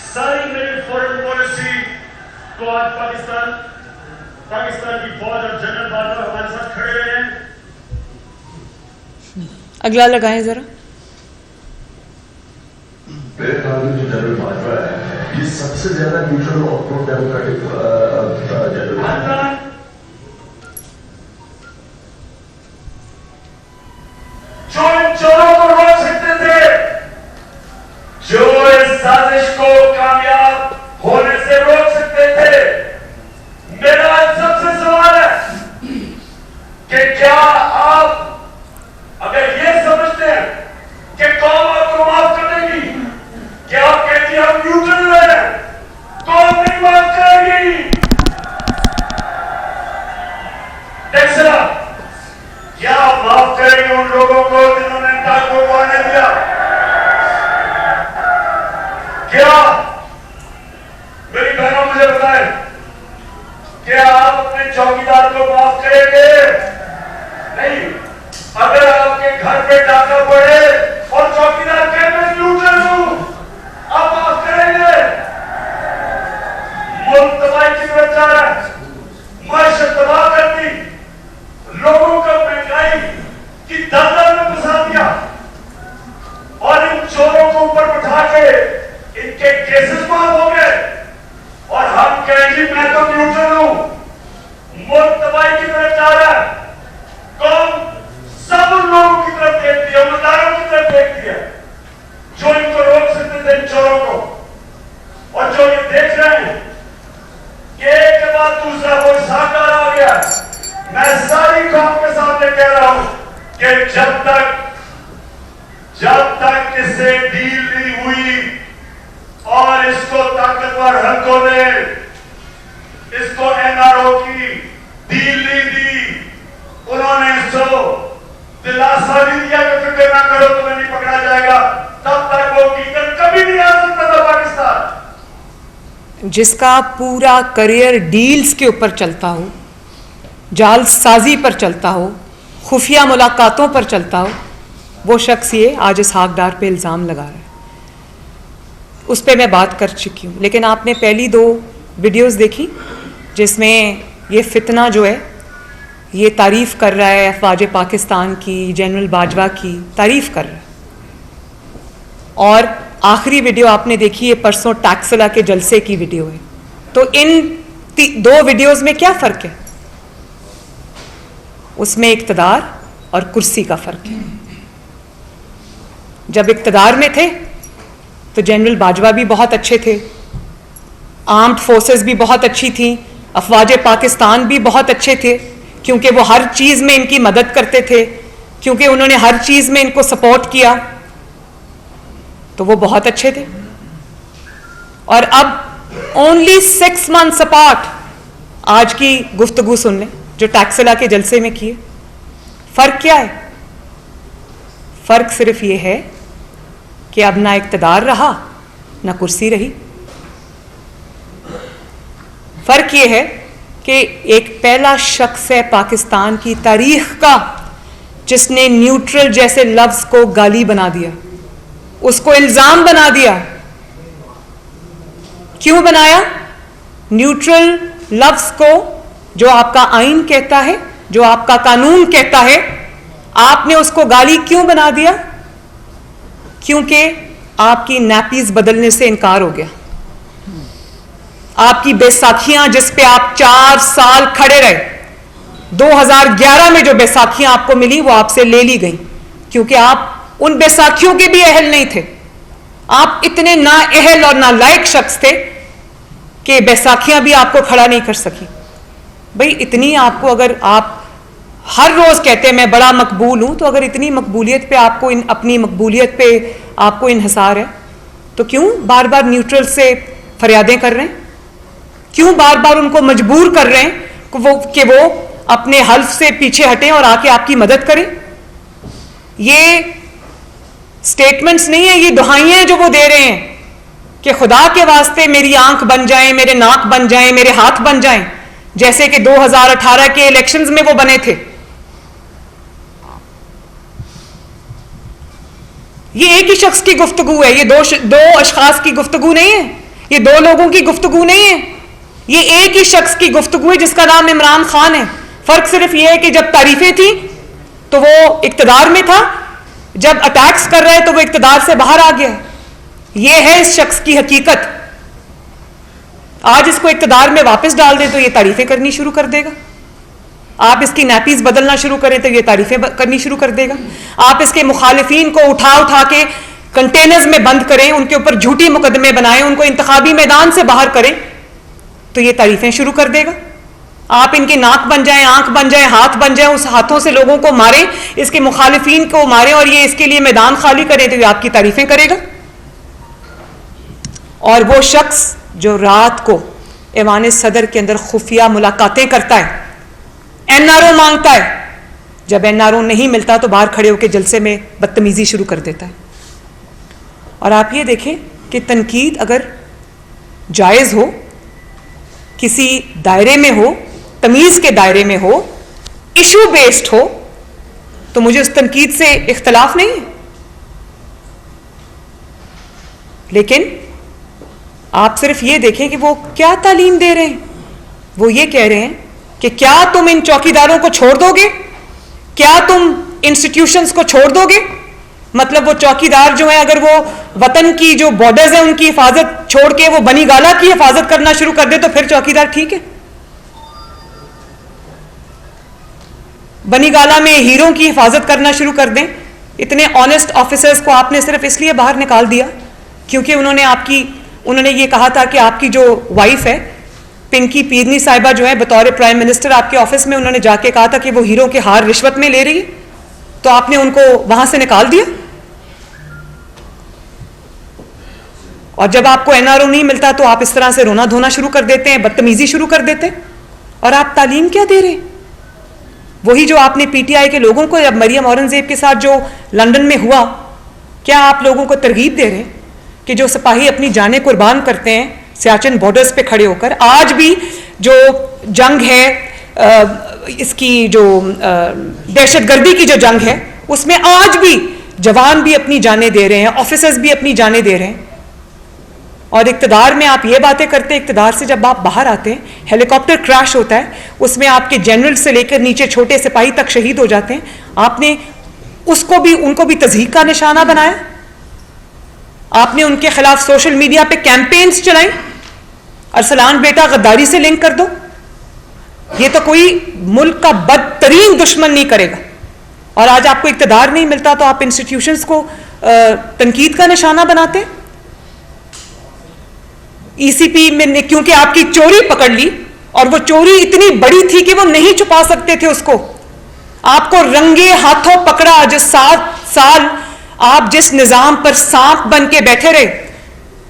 सारी मेरी फॉरेन पॉलिसी को आज पाकिस्तान की फौज और जनरल बाजवा हमारे साथ खड़े रहे हैं। अगला लगाएं जरा। मेरे ख्याल में जो जनरल बाजवा है, ये सबसे ज्यादा न्यूट्रल और प्रो डेमोक्रेटिक जनरल है। जो इन चोरों को रोक सकते थे, जो इस साजिश को कामयाब होने से रोक सकते थे, मेरा सबसे सवाल है कि क्या आप अगर ये समझते हैं कि कौम आपको माफ कर देगी, क्या आप कहती हम न्यूट्रल हैं, कौन नहीं माफ करेगी? टेक्सला, क्या आप माफ करेंगे उन लोगों को जिन्होंने टाकों को आने दिया? क्या मेरी बहनों मुझे बताएं, क्या आप अपने चौकीदार को माफ करेंगे? नहीं। अगर आपके घर पे डाका पड़े और चौकीदार कहे मैं न्यूट्रल हूं, आप माफ करेंगे? मुल्क तबाही की तरफ जा रहा है, माशत तबाह कर दी, लोगों का महंगाई की दलदल में फंसा दिया, और इन चोरों को ऊपर बिठा के इनके केसेस माफ हो गए, और हम कहेंगे मैं तो न्यूट्रल हूं। मुल्क तबाही की तरफ जा रहा है, कौन सब उन लोगों की तरफ देखती है, उम्मीदवारों की तरफ देखती है जो इनको रोक सकते थे, इन चोरों को, और जो ये देख रहे हैं कि एक के बाद दूसरा कोई साकार आ गया। मैं सारी कौम के सामने कह रहा हूं कि जब तक इससे डील नहीं हुई और इसको ताकतवर हल्कों ने इसको एनआरओ की डील नहीं दी, उन्होंने इसको दिलासा नहीं दिया कि फिक्र ना करो तुम्हें नहीं पकड़ा जाएगा, तब तक वो कीकर कभी नहीं आ सकता था पाकिस्तान। जिसका पूरा करियर डील्स के ऊपर चलता हो, जालसाजी पर चलता हो, खुफिया मुलाकातों पर चलता हो, वो शख्स ये आज इस हकदार पे इल्ज़ाम लगा रहा है। उस पर मैं बात कर चुकी हूँ, लेकिन आपने पहली 2 वीडियोस देखी जिसमें ये फितना जो है ये तारीफ़ कर रहा है अफवाज पाकिस्तान की, जनरल बाजवा की तारीफ़ कर रहा है। और आखिरी वीडियो आपने देखी है परसों टैक्सला के जलसे की वीडियो है। तो इन 2 वीडियोस में क्या फ़र्क है? उसमें इक़्तिदार और कुर्सी का फ़र्क है। जब इक़्तिदार में थे तो जनरल बाजवा भी बहुत अच्छे थे, आर्म्ड फोर्सेस भी बहुत अच्छी थी, अफवाज पाकिस्तान भी बहुत अच्छे थे, क्योंकि वो हर चीज़ में इनकी मदद करते थे, क्योंकि उन्होंने हर चीज़ में इनको सपोर्ट किया, तो वो बहुत अच्छे थे। और अब ओनली 6 months अपार्ट आज की गुफ्तगू सुन लें जो टैक्सला के जलसे में किए। फ़र्क क्या है? फ़र्क सिर्फ ये है कि अब ना इक़्तिदार रहा ना कुर्सी रही। फ़र्क ये है कि एक पहला शख्स है पाकिस्तान की तारीख का जिसने न्यूट्रल जैसे लफ्ज़ को गाली बना दिया, उसको इल्ज़ाम बना दिया। क्यों बनाया? न्यूट्रल लफ्ज़ को जो आपका आइन कहता है, जो आपका कानून कहता है, आपने उसको गाली क्यों बना दिया? क्योंकि आपकी नैपीज बदलने से इनकार हो गया। आपकी बैसाखियां जिस पे आप 4 साल खड़े रहे, 2011 में जो बैसाखियां आपको मिली वो आपसे ले ली गई, क्योंकि आप उन बैसाखियों के भी अहल नहीं थे। आप इतने ना अहल और ना लायक शख्स थे कि बैसाखियां भी आपको खड़ा नहीं कर सकी। भाई इतनी आपको, अगर आप हर रोज कहते हैं मैं बड़ा मकबूल हूं, तो अगर इतनी मकबूलियत पे आपको अपनी मकबूलियत पे आपको इन्हिसार है, तो क्यों बार बार न्यूट्रल से फरियादें कर रहे हैं? क्यों बार बार उनको मजबूर कर रहे हैं कि वो अपने हल्फ से पीछे हटें और आके आपकी मदद करें? ये स्टेटमेंट्स नहीं है, ये दुहाइयां हैं जो वो दे रहे हैं कि खुदा के वास्ते मेरी आंख बन जाए, मेरे नाक बन जाए, मेरे हाथ बन जाएं, जैसे कि 2018 के इलेक्शंस में वो बने थे। ये एक ही शख्स की गुफ्तगू है, ये दो अशखास की गुफ्तगू नहीं है, ये दो लोगों की गुफ्तगू नहीं है, ये एक ही शख्स की गुफ्तगू है जिसका नाम इमरान खान है। फर्क सिर्फ ये है कि जब तारीफें थी तो वो इक्तदार में था, जब अटैक्स कर रहे हैं तो वो इक्तदार से बाहर आ गया। ये है इस शख्स की हकीकत। आज इसको इक्तदार में वापस डाल दें तो ये तारीफें करनी शुरू कर देगा। आप इसकी नैपीज बदलना शुरू करें तो ये तारीफें करनी शुरू कर देगा। आप इसके मुखालिफिन को उठा उठा के कंटेनर्स में बंद करें, उनके ऊपर झूठी मुकदमे बनाएं, उनको इंतखाबी मैदान से बाहर करें तो ये तारीफें शुरू कर देगा। आप इनकी नाक बन जाएं, आंख बन जाएं, हाथ बन जाएं, उस हाथों से लोगों को मारें, इसके मुखालिफिन को मारें और ये इसके लिए मैदान खाली करें तो ये आपकी तारीफें करेगा। और वो शख्स जो रात को ऐवान सदर के अंदर खुफिया मुलाकातें करता है, एनआरओ मांगता है, जब एनआरओ नहीं मिलता तो बाहर खड़े होकर जलसे में बदतमीजी शुरू कर देता है। और आप ये देखें कि तनकीद अगर जायज़ हो, किसी दायरे में हो, तमीज़ के दायरे में हो, इशू बेस्ड हो, तो मुझे उस तनकीद से इख्तलाफ नहीं है। लेकिन आप सिर्फ ये देखें कि वो क्या तालीम दे रहे हैं। वो ये कह रहे हैं कि क्या तुम इन चौकीदारों को छोड़ दोगे, क्या तुम इंस्टीट्यूशंस को छोड़ दोगे? मतलब वो चौकीदार जो है, अगर वो वतन की जो बॉर्डर्स है उनकी हिफाजत छोड़ के वो बनी गाला की हिफाजत करना शुरू कर दे तो फिर चौकीदार ठीक है? बनी गाला में हीरों की हिफाजत करना शुरू कर दें। इतने ऑनेस्ट ऑफिसर्स को आपने सिर्फ इसलिए बाहर निकाल दिया क्योंकि उन्होंने ये कहा था कि आपकी जो वाइफ है पिंकी पीरनी साहिबा जो है, बतौर प्राइम मिनिस्टर आपके ऑफिस में उन्होंने जाके कहा था कि वो हीरों के हार रिश्वत में ले रही है, तो आपने उनको वहां से निकाल दिया। और जब आपको एनआरओ नहीं मिलता तो आप इस तरह से रोना धोना शुरू कर देते हैं, बदतमीजी शुरू कर देते हैं। और आप तालीम क्या दे रहे हैं? वही जो आपने पीटीआई के लोगों को, जब मरियम औरंगजेब के साथ जो लंदन में हुआ, क्या आप लोगों को तरगीब दे रहे हैं कि जो सिपाही अपनी जानें कुर्बान करते हैं सियाचिन बॉर्डर्स पे खड़े होकर, आज भी जो जंग है इसकी जो दहशतगर्दी की जो जंग है उसमें आज भी जवान भी अपनी जानें दे रहे हैं, ऑफिसर्स भी अपनी जानें दे रहे हैं। और इक्तदार में आप ये बातें करते हैं, इक्तदार से जब आप बाहर आते हैं, हेलीकॉप्टर क्रैश होता है, उसमें आपके जनरल से लेकर नीचे छोटे सिपाही तक शहीद हो जाते हैं। आपने उनको भी तज़हीक का निशाना बनाया। आपने उनके खिलाफ सोशल मीडिया पे कैंपेन्स चलाए, अरसलान बेटा गद्दारी से लिंक कर दो। ये तो कोई मुल्क का बदतरीन दुश्मन नहीं करेगा। और आज आपको इक्तदार नहीं मिलता तो आप इंस्टीट्यूशंस को तनकीद का निशाना बनाते हैं। ईसीपी में क्योंकि आपकी चोरी पकड़ ली और वो चोरी इतनी बड़ी थी कि वो नहीं छुपा सकते थे उसको, आपको रंगे हाथों पकड़ा। जो 7 साल आप जिस निजाम पर सांप बन के बैठे रहे,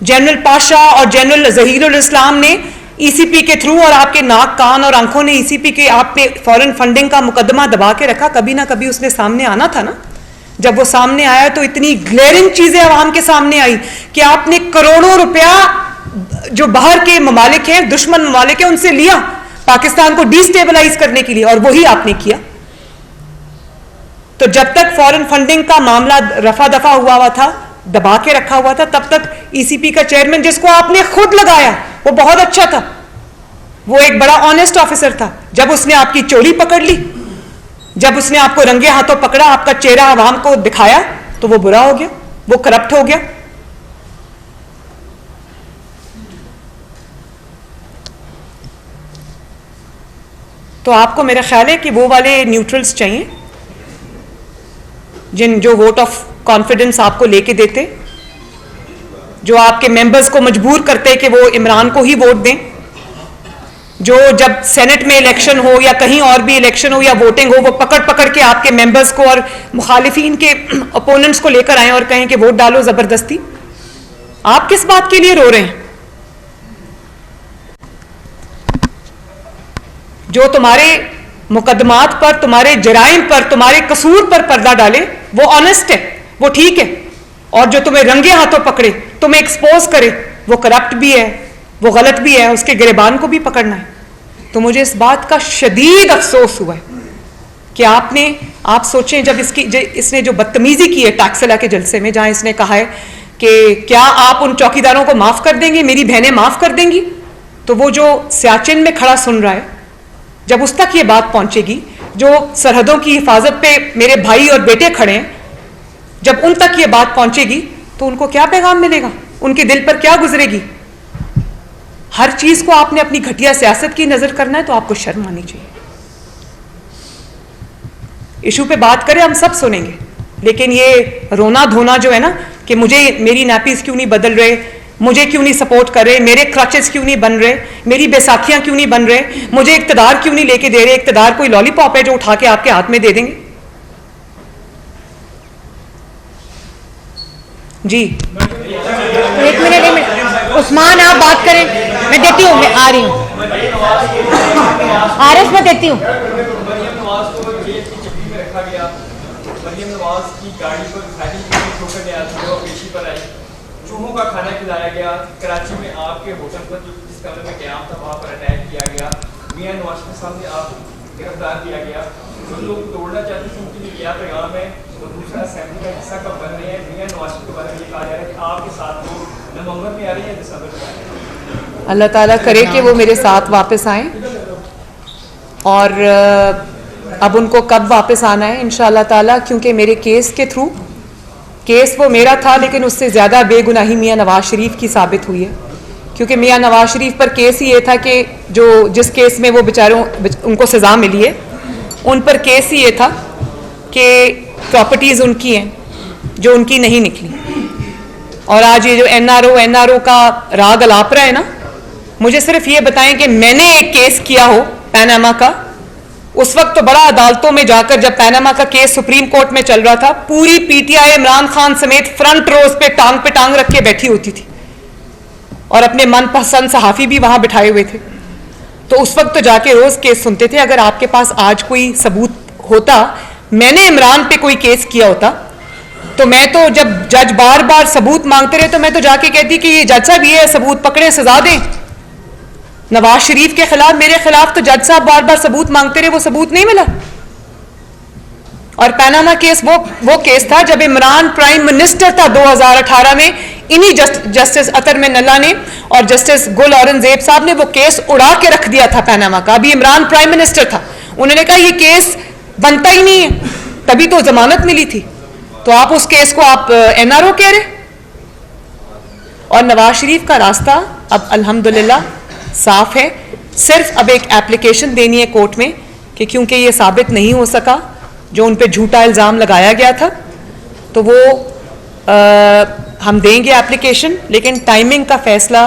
जनरल पाशा और जनरल जहीरुल इस्लाम ने ईसीपी के थ्रू और आपके नाक कान और आंखों ने ईसीपी के आप पे फॉरेन फंडिंग का मुकदमा दबा के रखा। कभी ना कभी उसने सामने आना था ना। जब वो सामने आया तो इतनी ग्लेरिंग चीजें आवाम के सामने आई कि आपने करोड़ों रुपया जो बाहर के ममालिक हैं, दुश्मन ममालिक हैं, उनसे लिया पाकिस्तान को डिस्टेबलाइज करने के लिए, और वही आपने किया। तो जब तक फॉरेन फंडिंग का मामला रफा दफा हुआ था, दबा के रखा हुआ था, तब तक ईसीपी का चेयरमैन, जिसको आपने खुद लगाया, वो बहुत अच्छा था, वो एक बड़ा ऑनेस्ट ऑफिसर था। जब उसने आपकी चोरी पकड़ ली, जब उसने आपको रंगे हाथों पकड़ा, आपका चेहरा आवाम को दिखाया, तो वो बुरा हो गया, वो करप्ट हो गया। तो आपको मेरा ख्याल है कि वो वाले न्यूट्रल्स चाहिए जो वोट ऑफ कॉन्फिडेंस आपको लेके देते, जो आपके मेंबर्स को मजबूर करते कि वो इमरान को ही वोट दें, जो जब सेनेट में इलेक्शन हो या कहीं और भी इलेक्शन हो या वोटिंग हो, वो पकड़ पकड़ के आपके मेंबर्स को और मुखालिफिन के ओपोनेंट्स को लेकर आए और कहें कि वोट डालो जबरदस्ती। आप किस बात के लिए रो रहे हैं? जो तुम्हारे मुकदमात पर, तुम्हारे जराइम पर, तुम्हारे कसूर पर पर्दा डाले, वो ऑनेस्ट है, वो ठीक है, और जो तुम्हें रंगे हाथों पकड़े, तुम्हें एक्सपोज करे, वो करप्ट भी है, वो गलत भी है, उसके गिरबान को भी पकड़ना है। तो मुझे इस बात का शदीद अफसोस हुआ है कि आप सोचें, जब इसने जो बदतमीजी की है टैक्सला के जलसे में, जहां इसने कहा है कि क्या आप उन चौकीदारों को माफ कर देंगे, मेरी बहनें माफ कर देंगी, तो वो जो सियाचिन में खड़ा सुन रहा है, जब उस तक ये बात पहुंचेगी, जो सरहदों की हिफाजत पे मेरे भाई और बेटे खड़े हैं, जब उन तक ये बात पहुंचेगी तो उनको क्या पैगाम मिलेगा, उनके दिल पर क्या गुजरेगी? हर चीज को आपने अपनी घटिया सियासत की नजर करना है तो आपको शर्म आनी चाहिए। इशू पे बात करें, हम सब सुनेंगे, लेकिन ये रोना धोना जो है ना कि मुझे मेरी नैपीज क्यों नहीं बदल रहे, मुझे क्यों नहीं सपोर्ट कर रहे, मेरे क्रचेस क्यों नहीं बन रहे, मेरी बैसाखियां क्यों नहीं बन रहे, मुझे इक्तदार क्यों नहीं लेके दे रहे, इक्तदार कोई लॉलीपॉप है जो उठा के आपके हाथ में दे देंगे? जी एक मिनट उस्मान, आप बात करें, मैं देती हूँ, मैं आ रही हूँ, आरएस में देती हूँ। मरियम नवाज की गाड़ी पर ठोकर गया था, वो पेशी पर आई, चूहों का खाना खिलाया गया, कराची में आपके होटल पर जिस कमरे में क्याम था वहाँ पर अटैक किया गया, मियां नवाज के सामने आपको गिरफ्तार किया गया, जो लोग तोड़ना चाहते थे उनके लिए क्या पैगाम है, और दूसरा असेंबली का हिस्सा कब बन रहे हैं? मियां नवाज के बारे में ये कहा जा रहा है कि आपके साथ वो नवंबर में आ रही है, दिसंबर में आ रही है। अल्लाह ताला करे कि वो मेरे साथ वापस आए, और अब उनको कब वापस आना है इंशाअल्लाह ताला, क्योंकि मेरे केस के थ्रू, केस वो मेरा था लेकिन उससे ज़्यादा बेगुनाही मियां नवाज शरीफ की साबित हुई है, क्योंकि मियां नवाज शरीफ पर केस ही ये था कि जिस केस में वो बेचारों उनको सज़ा मिली है, उन पर केस ही ये था कि प्रॉपर्टीज़ उनकी हैं जो उनकी नहीं निकली। और आज ये जो एनआरओ का राग अलाप रहा है ना, मुझे सिर्फ ये बताएं कि मैंने एक केस किया हो पैनामा का, उस वक्त तो बड़ा अदालतों में जाकर, जब पैनामा का केस सुप्रीम कोर्ट में चल रहा था, पूरी पीटीआई इमरान खान समेत फ्रंट रोज पे टांग रख के बैठी होती थी, और अपने मनपसंद सहाफी भी वहां बिठाए हुए थे। तो उस वक्त तो जाके रोज केस सुनते थे। अगर आपके पास आज कोई सबूत होता, मैंने इमरान पे कोई केस किया होता, तो मैं तो, जब जज बार बार सबूत मांगते रहे, तो मैं तो जाके कहती कि ये जज साहब ये सबूत पकड़े, सजा दें। नवाज शरीफ के खिलाफ, मेरे खिलाफ तो जज साहब बार बार सबूत मांगते रहे, वो सबूत नहीं मिला। और पैनामा केस वो केस था जब इमरान प्राइम मिनिस्टर था 2018 में, इन्हीं जस्टिस अतर में नल्ला ने और जस्टिस गुल औरंगजेब साहब ने वो केस उड़ा के रख दिया था पैनामा का। अभी इमरान प्राइम मिनिस्टर था, उन्होंने कहा ये केस बनता ही नहीं है, तभी तो जमानत मिली थी। तो आप उस केस को आप एनआरओ कह रहे। और नवाज शरीफ का रास्ता अब अल्हम्दुलिल्लाह साफ है, सिर्फ अब एक एप्लीकेशन देनी है कोर्ट में कि क्योंकि ये साबित नहीं हो सका जो उन पे झूठा इल्ज़ाम लगाया गया था, तो वो हम देंगे एप्लीकेशन, लेकिन टाइमिंग का फैसला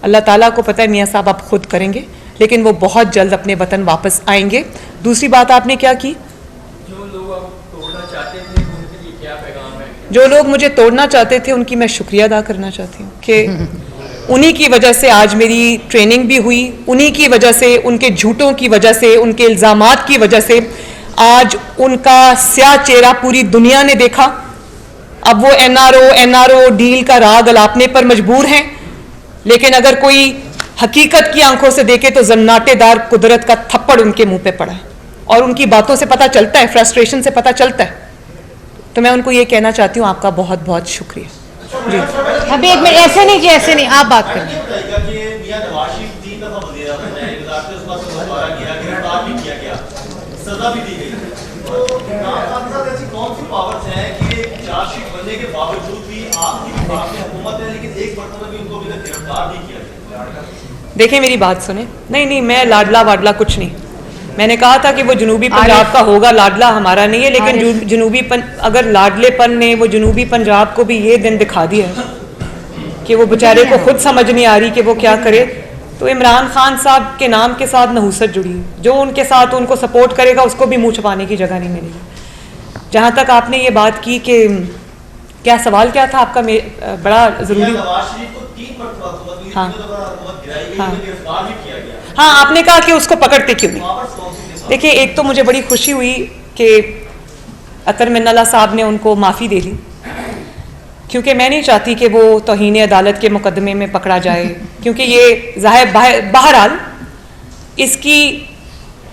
अल्लाह ताला को पता है, मियाँ साहब आप खुद करेंगे, लेकिन वो बहुत जल्द अपने वतन वापस आएंगे। दूसरी बात आपने क्या की, जो लोग आप तोड़ना चाहते थे उनके लिए क्या पैगाम है? जो लोग मुझे तोड़ना चाहते थे उनकी मैं शुक्रिया अदा करना चाहती हूँ कि उन्हीं की वजह से आज मेरी ट्रेनिंग भी हुई, उन्हीं की वजह से, उनके झूठों की वजह से, उनके इल्ज़ामात की वजह से आज उनका स्याह चेहरा पूरी दुनिया ने देखा। अब वो एनआरओ डील का राग अलापने पर मजबूर हैं, लेकिन अगर कोई हकीकत की आंखों से देखे तो जन्नाटेदार कुदरत का थप्पड़ उनके मुंह पे पड़ा है, और उनकी बातों से पता चलता है, फ्रस्ट्रेशन से पता चलता है। तो मैं उनको ये कहना चाहती हूँ, आपका बहुत बहुत शुक्रिया जी। अभी एक मिनट, ऐसे नहीं जी, ऐसे नहीं, आप बात करें। सजा भी दी गई, तो ऐसी कौन सी पावर्स हैं कि चार्जशीट बनने के बावजूद भी आपकी हुकूमत है, लेकिन एक मरतबा भी उनको अभी तक गिरफ्तार नहीं किया गया? देखें मेरी बात सुने, नहीं मैं लाडला वाडला कुछ नहीं, मैंने कहा था कि वो जनूबी पंजाब का होगा, लाडला हमारा नहीं है, लेकिन अगर लाडलेपन ने वो जनूबी पंजाब को भी ये दिन दिखा दिया है कि वो बेचारे को खुद समझ नहीं आ रही कि वो क्या करे, तो इमरान खान साहब के नाम के साथ नहुसत जुड़ी है। जो उनके साथ उनको सपोर्ट करेगा उसको भी मुँह छुपाने की जगह नहीं मिलेगी। जहाँ तक आपने ये बात की कि क्या सवाल क्या था आपका, बड़ा ज़रूरी। हाँ, आपने कहा कि उसको पकड़ते क्यों नहीं। देखिए, एक तो मुझे बड़ी खुशी हुई कि अतर मिन्नल्ला साहब ने उनको माफ़ी दे दी, क्योंकि मैं नहीं चाहती कि वो तौहीन अदालत के मुकदमे में पकड़ा जाए, क्योंकि ये ज़ाहिर बहरहाल इसकी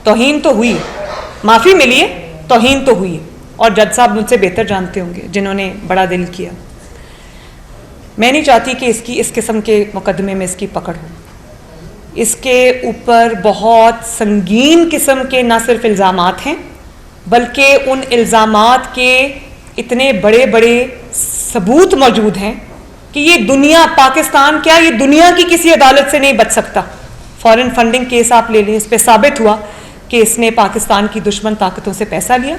तौहीन तो हुई, माफ़ी मिली है, तौहीन तो हुई है, और जज साहब मुझसे बेहतर जानते होंगे जिन्होंने बड़ा दिल किया। मैं नहीं चाहती कि इसकी इस किस्म के मुकदमे में इसकी पकड़ हो। इसके ऊपर बहुत संगीन किस्म के ना सिर्फ इल्ज़ामात हैं, बल्कि उन इल्ज़ामात के इतने बड़े बड़े सबूत मौजूद हैं कि ये दुनिया, पाकिस्तान क्या, ये दुनिया की किसी अदालत से नहीं बच सकता। फॉरेन फंडिंग केस आप ले लें, इस पर साबित हुआ कि इसने पाकिस्तान की दुश्मन ताकतों से पैसा लिया,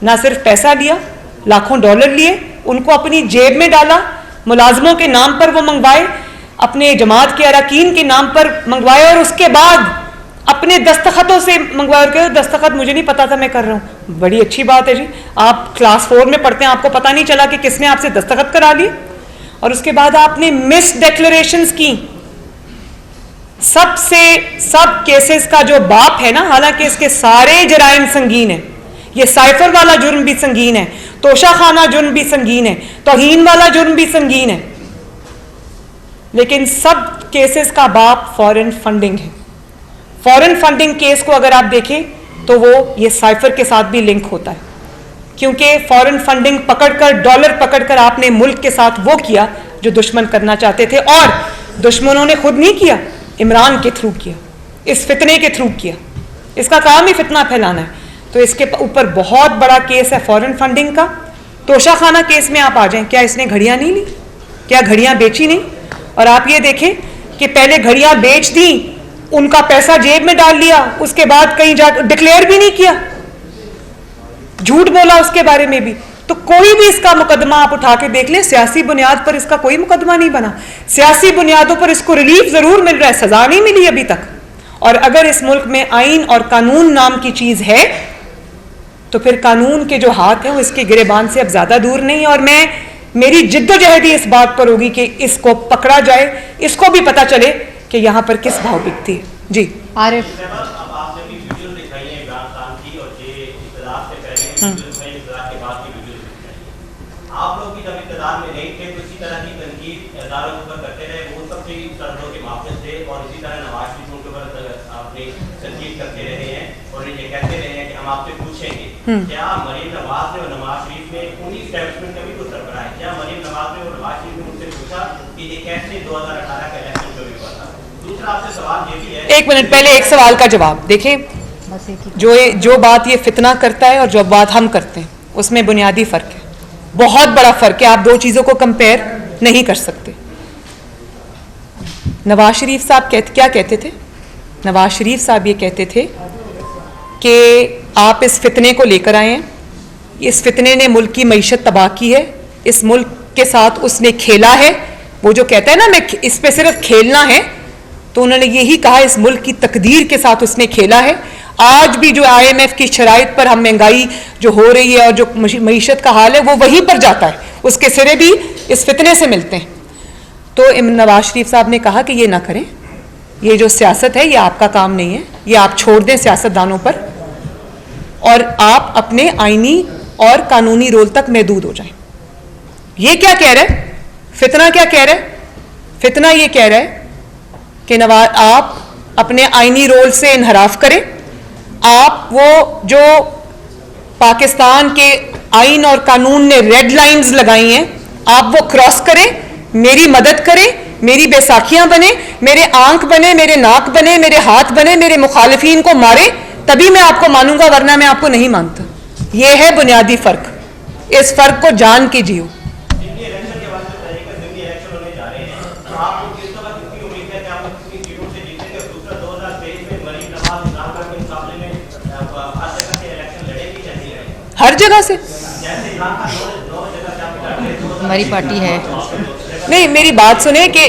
ना सिर्फ पैसा लिया, लाखों डॉलर लिए, उनको अपनी जेब में डाला, मुलाजमों के नाम पर वो मंगवाए, अपने जमात के अरकान के नाम पर मंगवाए, और उसके बाद अपने दस्तखतों से मंगवाए। और दस्तखत मुझे नहीं पता था मैं कर रहा हूँ। बड़ी अच्छी बात है जी, आप क्लास 4 में पढ़ते हैं, आपको पता नहीं चला कि किसने आपसे दस्तखत करा लिए। और उसके बाद आपने मिस डिक्लेरेशंस की। सब केसेस का जो बाप है ना, हालांकि इसके सारे जराइम संगीन है, ये साइफर वाला जुर्म भी संगीन है, तोशाखाना जुर्म भी संगीन है, तौहीन वाला जुर्म भी संगीन है, लेकिन सब केसेस का बाप फॉरेन फंडिंग है। फॉरेन फंडिंग केस को अगर आप देखें तो वो ये साइफर के साथ भी लिंक होता है, क्योंकि फॉरेन फंडिंग पकड़कर, डॉलर पकड़कर आपने मुल्क के साथ वो किया जो दुश्मन करना चाहते थे, और दुश्मनों ने खुद नहीं किया, इमरान के थ्रू किया, इस फितने के थ्रू किया। इसका काम ही फितना फैलाना है। तो इसके ऊपर बहुत बड़ा केस है फॉरेन फंडिंग का। तोशाखाना केस में आप आ जाएं, क्या इसने घड़ियां नहीं ली? क्या घड़ियां बेची नहीं? और आप ये देखें कि पहले घड़ियां बेच दी, उनका पैसा जेब में डाल लिया, उसके बाद कहीं जाकर डिक्लेयर भी नहीं किया, झूठ बोला उसके बारे में भी। तो कोई भी इसका मुकदमा आप उठा के देख लें, सियासी बुनियाद पर इसका कोई मुकदमा नहीं बना। सियासी बुनियादों पर इसको रिलीफ जरूर मिल रहा है, सजा नहीं मिली अभी तक। और अगर इस मुल्क में आइन और कानून नाम की चीज है तो फिर कानून के जो हाथ हैं वो इसके गिरेबान से अब ज्यादा दूर नहीं है। और मेरी जिद्दोजहद इस बात पर होगी कि इसको पकड़ा जाए, इसको भी पता चले कि यहाँ पर किस भाव बिकती है। जी आरिफ, आप लोग भी जब इक़्तिदार में नहीं थे तो इसी तरह की तनकीद इदारों के ऊपर करते रहे, वो सबसे शर्तों के माफिज थे, और इसी तरह नवाज शरीफ उनके ऊपर अपनी तनकीद करते रहे हैं, और ये कहते रहे हैं कि हम आपसे पूछेंगे क्या मरीम नवाज ने और नवाज शरीफ ने उन्हीं एस्टैब्लिशमेंट का भी तो सरबराह है, क्या मरीम नवाज ने और नवाज शरीफ ने उनसे पूछा कि ये कैसे 2018 का इलेक्शन चोरी हुआ था? दूसरा आपसे सवाल ये भी है, एक मिनट पहले एक सवाल का जवाब देखें। जो बात ये फितना करता है और जो बात हम करते हैं उसमें बुनियादी फर्क है, बहुत बड़ा फर्क है। आप दो चीजों को कंपेयर नहीं कर सकते। नवाज शरीफ साहब क्या कहते थे? नवाज शरीफ साहब ये कहते थे कि आप इस फितने को लेकर आए हैं, इस फितने ने मुल्क की मईशत तबाह की है, इस मुल्क के साथ उसने खेला है। वो जो कहता है ना मैं इस पे सिर्फ खेलना है, तो उन्होंने यही कहा इस मुल्क की तकदीर के साथ उसने खेला है। आज भी जो IMF की शराइत पर हम महंगाई जो हो रही है और जो मईशत का हाल है वो वहीं पर जाता है, उसके सिरे भी इस फितने से मिलते हैं। तो नवाज शरीफ साहब ने कहा कि ये ना करें, ये जो सियासत है ये आपका काम नहीं है, ये आप छोड़ दें सियासतदानों पर, और आप अपने आईनी और कानूनी रोल तक महदूद हो जाएं। ये क्या कह रहा है? फितना क्या कह रहा है? फितना ये कह रहा है कि नवाज आप अपने आईनी रोल से इनहराफ करें, आप वो जो पाकिस्तान के आइन और कानून ने रेड लाइंस लगाई हैं आप वो क्रॉस करें, मेरी मदद करें, मेरी बैसाखियां बने, मेरे आंख बने, मेरे नाक बने, मेरे हाथ बने, मेरे मुखालिफिन को मारे, तभी मैं आपको मानूंगा, वरना मैं आपको नहीं मानता। ये है बुनियादी फर्क, इस फर्क को जान के जियो। हर जगह से। हमारी पार्टी है। नहीं, मेरी बात सुने कि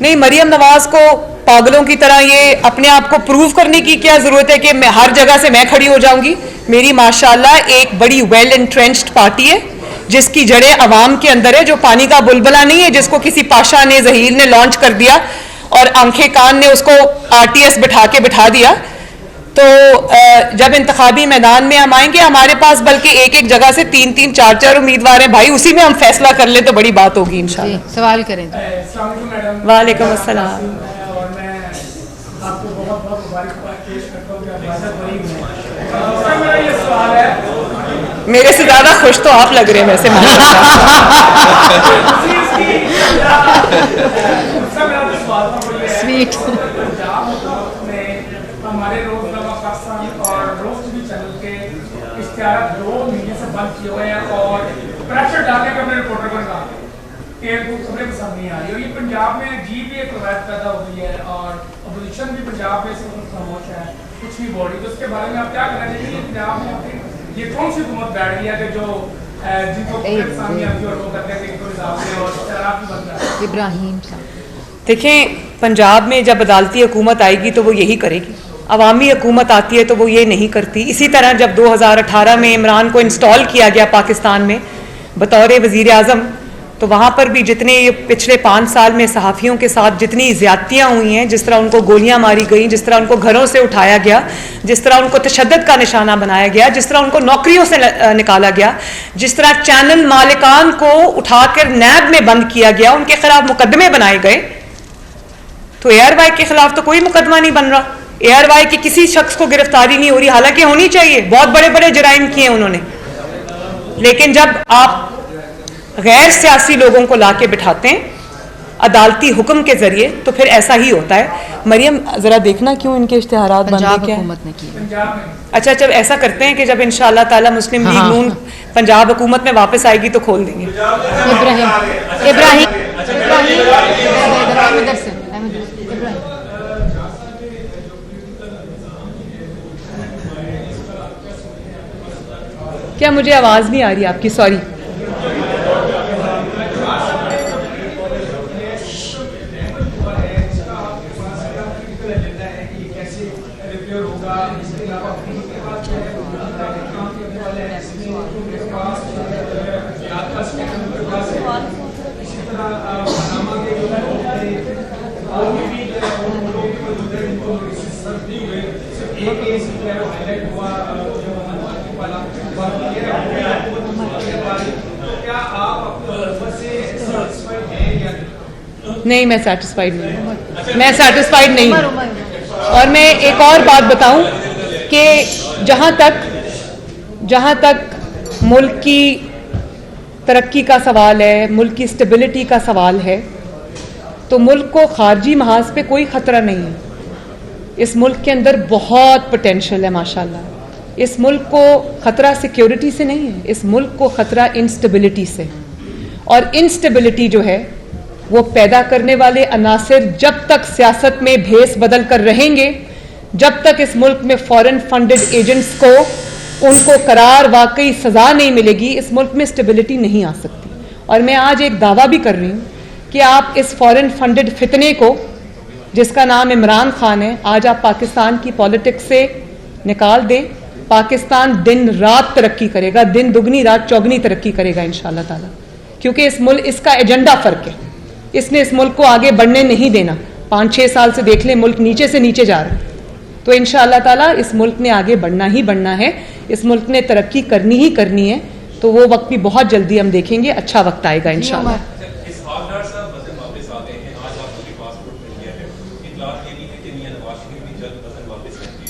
नहीं, मरियम नवाज को पागलों की तरह ये अपने आप को प्रूव करने की क्या जरूरत है कि मैं हर जगह से मैं खड़ी हो जाऊंगी। मेरी माशाल्लाह एक बड़ी वेल एंट्रेंच्ड पार्टी है जिसकी जड़ें अवाम के अंदर है, जो पानी का बुलबुला नहीं है जिसको किसी पाशा ने जहीर ने लॉन्च कर दिया और आंखें कान ने उसको RTS बिठा दिया। तो जब इंतखाबी मैदान में हम आएंगे, हमारे पास बल्कि एक एक जगह से 3-3, 4-4 उम्मीदवार हैं भाई, उसी में हम फैसला कर ले तो बड़ी बात होगी इंशाल्लाह। सवाल करें। वालेकुम अस्सलाम। और मैं आपको बहुत बहुत मुबारकबाद पेश करता हूँ कि आप इजाज़त बरी हुए। मेरा ये सवाल है, मेरे से ज्यादा खुश तो आप लग रहे हैं वैसे। स्वीट। हमारे रोजनामा पाकिस्तान और रोज टीवी चैनल के इश्तिहार 2 महीने से बंद किए हुए हैं और प्रेशर डालने का अपने रिपोर्टर को निकाल के खबरें पसंद नहीं आ रही। और ये पंजाब में अजीब ही एक रवायत पैदा हो गई है और अपोजिशन भी पंजाब में से खामोश है, कुछ नहीं बोल रही। तो उसके बारे में आप क्या कहना चाहिए? पंजाब में ये कौन सी हुकूमत बैठ गई है कि जो जिनको सामने आती है और वो कहते हैं कि इनको हिसाब से और शराब की बंद है? इब्राहिम देखें, पंजाब में जब अदालती हुकूमत आएगी तो वो यही करेगी, अवामी हुकूमत आती है तो वो ये नहीं करती। इसी तरह जब 2018 में इमरान को इंस्टॉल किया गया पाकिस्तान में बतौर वज़ीर आज़म, तो वहाँ पर भी जितने ये पिछले 5 साल में सहाफ़ियों के साथ जितनी ज़्यादतियाँ हुई हैं, जिस तरह उनको गोलियाँ मारी गई, जिस तरह उनको घरों से उठाया गया, जिस तरह उनको तशद्दुद का निशाना बनाया गया, जिस तरह उनको नौकरियों से निकाला गया, जिस तरह चैनल मालिकान को उठाकर नैब में बंद किया गया, उनके खिलाफ मुकदमे बनाए गए। तो ARY के खिलाफ तो कोई मुकदमा नहीं बन रहा, ARY की किसी शख्स को गिरफ्तारी नहीं हो रही, हालांकि होनी चाहिए, बहुत बड़े बड़े जराइम किए उन्होंने। लेकिन जब आप गैर सियासी लोगों को लाके बिठाते हैं अदालती हुक्म के जरिए तो फिर ऐसा ही होता है। मरियम जरा देखना क्यों इनके इश्तिहारात बंद है क्या? हुकूमत ने की। अच्छा, जब ऐसा करते हैं कि जब इंशाअल्लाह ताला मुस्लिम लीग नून पंजाब हुकूमत में वापस आएगी तो खोल देंगे। इब्राहिम क्या मुझे आवाज नहीं आ रही आपकी? सॉरी। नहीं, मैं सेटिस्फाइड नहीं हूँ, मैं सेटिस्फाइड नहीं हूँ। और मैं एक और बात बताऊं कि जहाँ तक मुल्क की तरक्की का सवाल है, मुल्क की स्टेबिलिटी का सवाल है, तो मुल्क को खारजी महाज पे कोई ख़तरा नहीं है। इस मुल्क के अंदर बहुत पोटेंशियल है माशाल्लाह। इस मुल्क को ख़तरा सिक्योरिटी से नहीं है, इस मुल्क को ख़तरा इंस्टेबिलिटी से। और इंस्टेबिलिटी जो है वो पैदा करने वाले अनासिर जब तक सियासत में भेस बदल कर रहेंगे, जब तक इस मुल्क में फॉरेन फंडेड एजेंट्स को उनको करार वाकई सजा नहीं मिलेगी, इस मुल्क में स्टेबिलिटी नहीं आ सकती। और मैं आज एक दावा भी कर रही हूँ कि आप इस फॉरेन फंडेड फितने को, जिसका नाम इमरान खान है, आज आप पाकिस्तान की पॉलिटिक्स से निकाल दें, पाकिस्तान दिन रात तरक्की करेगा, दिन दुगनी रात चौगनी तरक्की करेगा इंशाअल्लाह ताला। क्योंकि इस मुल्क, इसका एजेंडा फ़र्क है, इसने इस मुल्क को आगे बढ़ने नहीं देना। 5-6 साल से देख लें, मुल्क नीचे से नीचे जा रहा है। तो इंशाअल्लाह ताला इस मुल्क ने आगे बढ़ना ही बढ़ना है, इस मुल्क ने तरक्की करनी ही करनी है। तो वो वक्त भी बहुत जल्दी हम देखेंगे, अच्छा वक्त आएगा इंशाअल्लाह।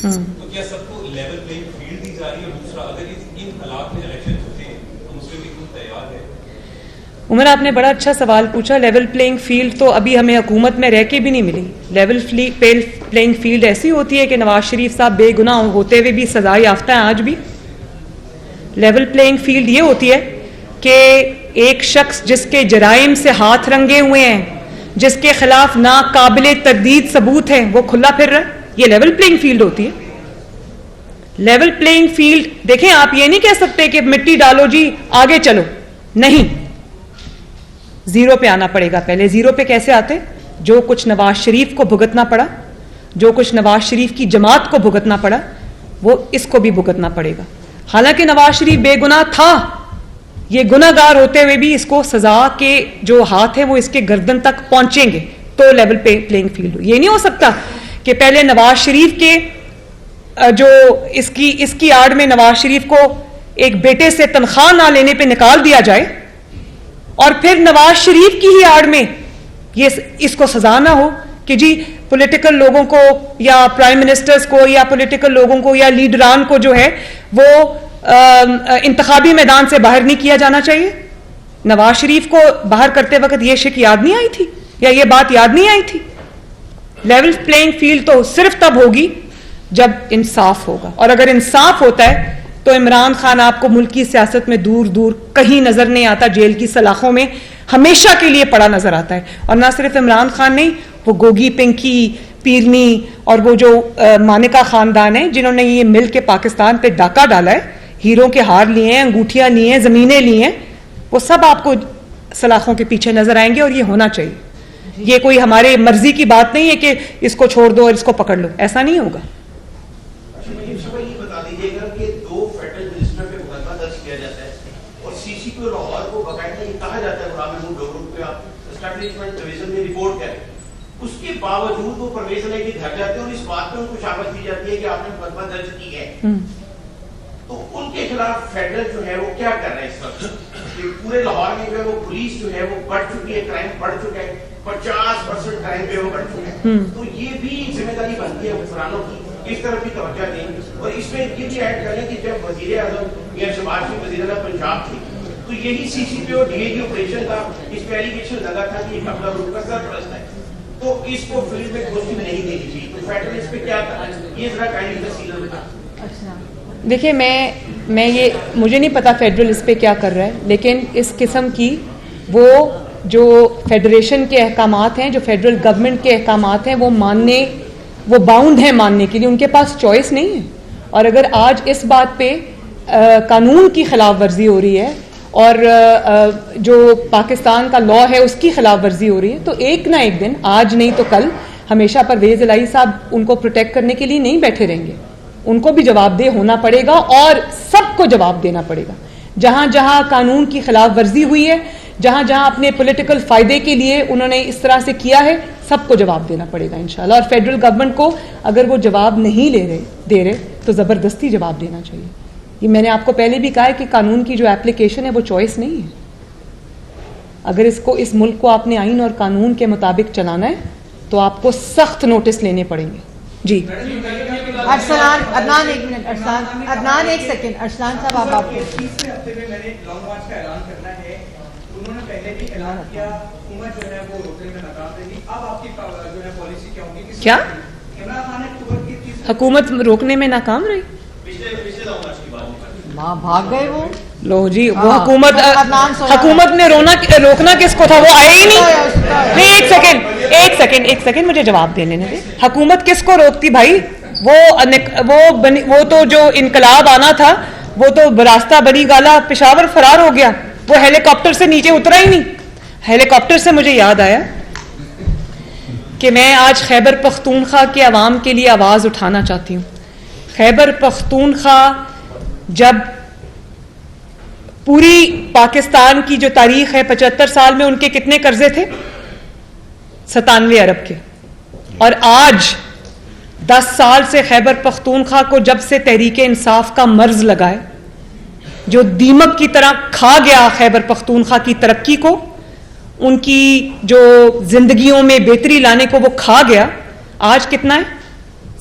तो क्या सबको लेवल प्लेइंग फील्ड दी जा रही है? दूसरा, अगर इन हालात में इलेक्शन होते हैं तो मुस्लिम लीग तैयार है? उमर, आपने बड़ा अच्छा सवाल पूछा। लेवल प्लेइंग फील्ड तो अभी हमें हुकूमत में रह के भी नहीं मिली। लेवल प्लेइंग फील्ड ऐसी होती है कि नवाज शरीफ साहब बेगुनाह होते हुए भी सजा याफ्ता है आज भी। लेवल प्लेइंग फील्ड ये होती है कि एक शख्स जिसके जराइम से हाथ रंगे हुए हैं, जिसके खिलाफ नाकाबिले तरदीद सबूत हैं, वो खुला फिर रहा है, ये लेवल प्लेइंग फील्ड होती है। लेवल प्लेइंग फील्ड देखें, आप ये नहीं कह सकते कि मिट्टी डालो जी आगे चलो, नहीं, जीरो पे आना पड़ेगा। पहले जीरो पे कैसे आते? जो कुछ नवाज शरीफ को भुगतना पड़ा, जो कुछ नवाज शरीफ की जमात को भुगतना पड़ा, वो इसको भी भुगतना पड़ेगा। हालांकि नवाज शरीफ बेगुनाह था, ये गुनाहगार होते हुए भी इसको सजा के जो हाथ है वो इसके गर्दन तक पहुंचेंगे तो लेवल पे प्लेइंग फील्ड हो। ये नहीं हो सकता कि पहले नवाज शरीफ के जो इसकी आड़ में नवाज शरीफ को एक बेटे से तनख्वाह ना लेने पे निकाल दिया जाए और फिर नवाज शरीफ की ही आड़ में ये इसको सजा ना हो कि जी पॉलिटिकल लोगों को या प्राइम मिनिस्टर्स को या पॉलिटिकल लोगों को या लीडरान को जो है वो इंतखाबी मैदान से बाहर नहीं किया जाना चाहिए। नवाज शरीफ को बाहर करते वक्त ये शिक याद नहीं आई थी या ये बात याद नहीं आई थी? लेवल प्लेइंग फील्ड तो सिर्फ तब होगी जब इंसाफ होगा, और अगर इंसाफ होता है तो इमरान खान आपको मुल्क की सियासत में दूर दूर कहीं नजर नहीं आता, जेल की सलाखों में हमेशा के लिए पड़ा नजर आता है। और ना सिर्फ इमरान खान नहीं, वो गोगी, पिंकी, पीरनी और वो जो मानिका खानदान है जिन्होंने ये मिल के पाकिस्तान पे डाका डाला है, हीरों के हार लिए हैं, अंगूठियां लिए हैं, जमीनें ली हैं, वो सब आपको सलाखों के पीछे नजर आएंगे। और ये होना चाहिए, ये कोई हमारे मर्जी की बात नहीं है कि इसको छोड़ दो और इसको पकड़ लो, ऐसा नहीं होगा। बता दीजिएगा कि 2 फेडरल मिनिस्टर पे मुकदमा दर्ज किया जाता है और सीसीपी लाहौर को बकायदा ये कहा जाता है पे आप एस्टैब्लिशमेंट डिवीजन में रिपोर्ट करें, उसके बावजूद वो परवेज अली के घर जाते हैं और इस बात पे उनको शाबाश दी जाती है कि आपने मुकदमा दर्ज की है। तो उनके खिलाफ फेडरल जो है वो क्या कर रहे हैं इस वक्त? पूरे लाहौर में जो है वो पुलिस जो है वो बढ़ चुकी है, क्राइम बढ़ चुका है, 50% क्राइम पे वो बढ़ चुका है। तो ये भी जिम्मेदारी बनती है हुक्मरानों की, इस तरफ भी तवज्जो दें। और इसमें ये भी ऐड करें कि जब वजीर आजम मियां शहबाज शरीफ वजीर आला पंजाब थे तो यही सीसीपी और डीएजी ऑपरेशन का इस पे एलिगेशन लगा था कि एक अपना ग्रुप का सरपरस्त है, तो इसको फील्ड में पोस्टिंग नहीं देनी चाहिए। तो फेडरल इस पे क्या कर रहा है, ये जरा काइंडली तफसील बताएं। देखिए, मैं ये मुझे नहीं पता फेडरल इस पे क्या कर रहा है, लेकिन इस किस्म की वो जो फेडरेशन के अहकामात हैं, जो फेडरल गवर्नमेंट के अहकामात हैं, वो बाउंड हैं मानने के लिए, उनके पास चॉइस नहीं है। और अगर आज इस बात पे कानून की खिलाफ वर्जी हो रही है और जो पाकिस्तान का लॉ है उसकी खिलाफ वर्जी हो रही है, तो एक ना एक दिन, आज नहीं तो कल, हमेशा परवेज इलाही साहब उनको प्रोटेक्ट करने के लिए नहीं बैठे रहेंगे, उनको भी जवाबदेह होना पड़ेगा और सबको जवाब देना पड़ेगा। जहां जहां कानून की खिलाफ वर्जी हुई है, जहां जहां अपने पॉलिटिकल फायदे के लिए उन्होंने इस तरह से किया है, सबको जवाब देना पड़ेगा इंशाल्लाह। और फेडरल गवर्नमेंट को अगर वो जवाब नहीं दे रहे तो जबरदस्ती जवाब देना चाहिए। ये मैंने आपको पहले भी कहा है कि कानून की जो एप्लीकेशन है वो चॉइस नहीं है। अगर इस मुल्क को आपने आइन और कानून के मुताबिक चलाना है तो आपको सख्त नोटिस लेने पड़ेंगे। जी अरसलान, अदनान एक मिनट, अदनान एक सेकंड, अरसलान साहब आप आपको तीसरे हफ्ते में मैंने लॉन्ग मार्च का ऐलान करना है। उन्होंने पहले भी ऐलान किया, हुकूमत जो है वो रोकने में नाकाम रही। अब आपकी जो है पॉलिसी क्या होगी? क्या इमरान खान ने अक्टूबर की हुकूमत रोकने में नाकाम रही? पिछले लॉन्ग मार्च की बात माँ भाग गए वो। लो जी, वो हुकूमत ने रोकना किसको था? वो आए ही नहीं। एक सेकेंड मुझे जवाब देने दे। हुकूमत किसको रोकती भाई? वो तो जो इनकलाब आना था वो तो रास्ता बनी गाला पेशावर फरार हो गया, वो हेलीकॉप्टर से नीचे उतरा ही नहीं। हेलीकॉप्टर से मुझे याद आया कि मैं आज खैबर पख्तूनख्वा के अवाम के लिए आवाज उठाना चाहती हूँ। खैबर पख्तूनख्वा जब पूरी पाकिस्तान की जो तारीख है, 75 साल में उनके कितने कर्जे थे? 97 अरब के। और आज 10 साल से खैबर पख्तूनख्वा को जब से तहरीक इंसाफ का मर्ज लगा है, जो दीमक की तरह खा गया खैबर पख्तूनख्वा की तरक्की को, उनकी जो जिंदगियों में बेहतरी लाने को वो खा गया। आज कितना है?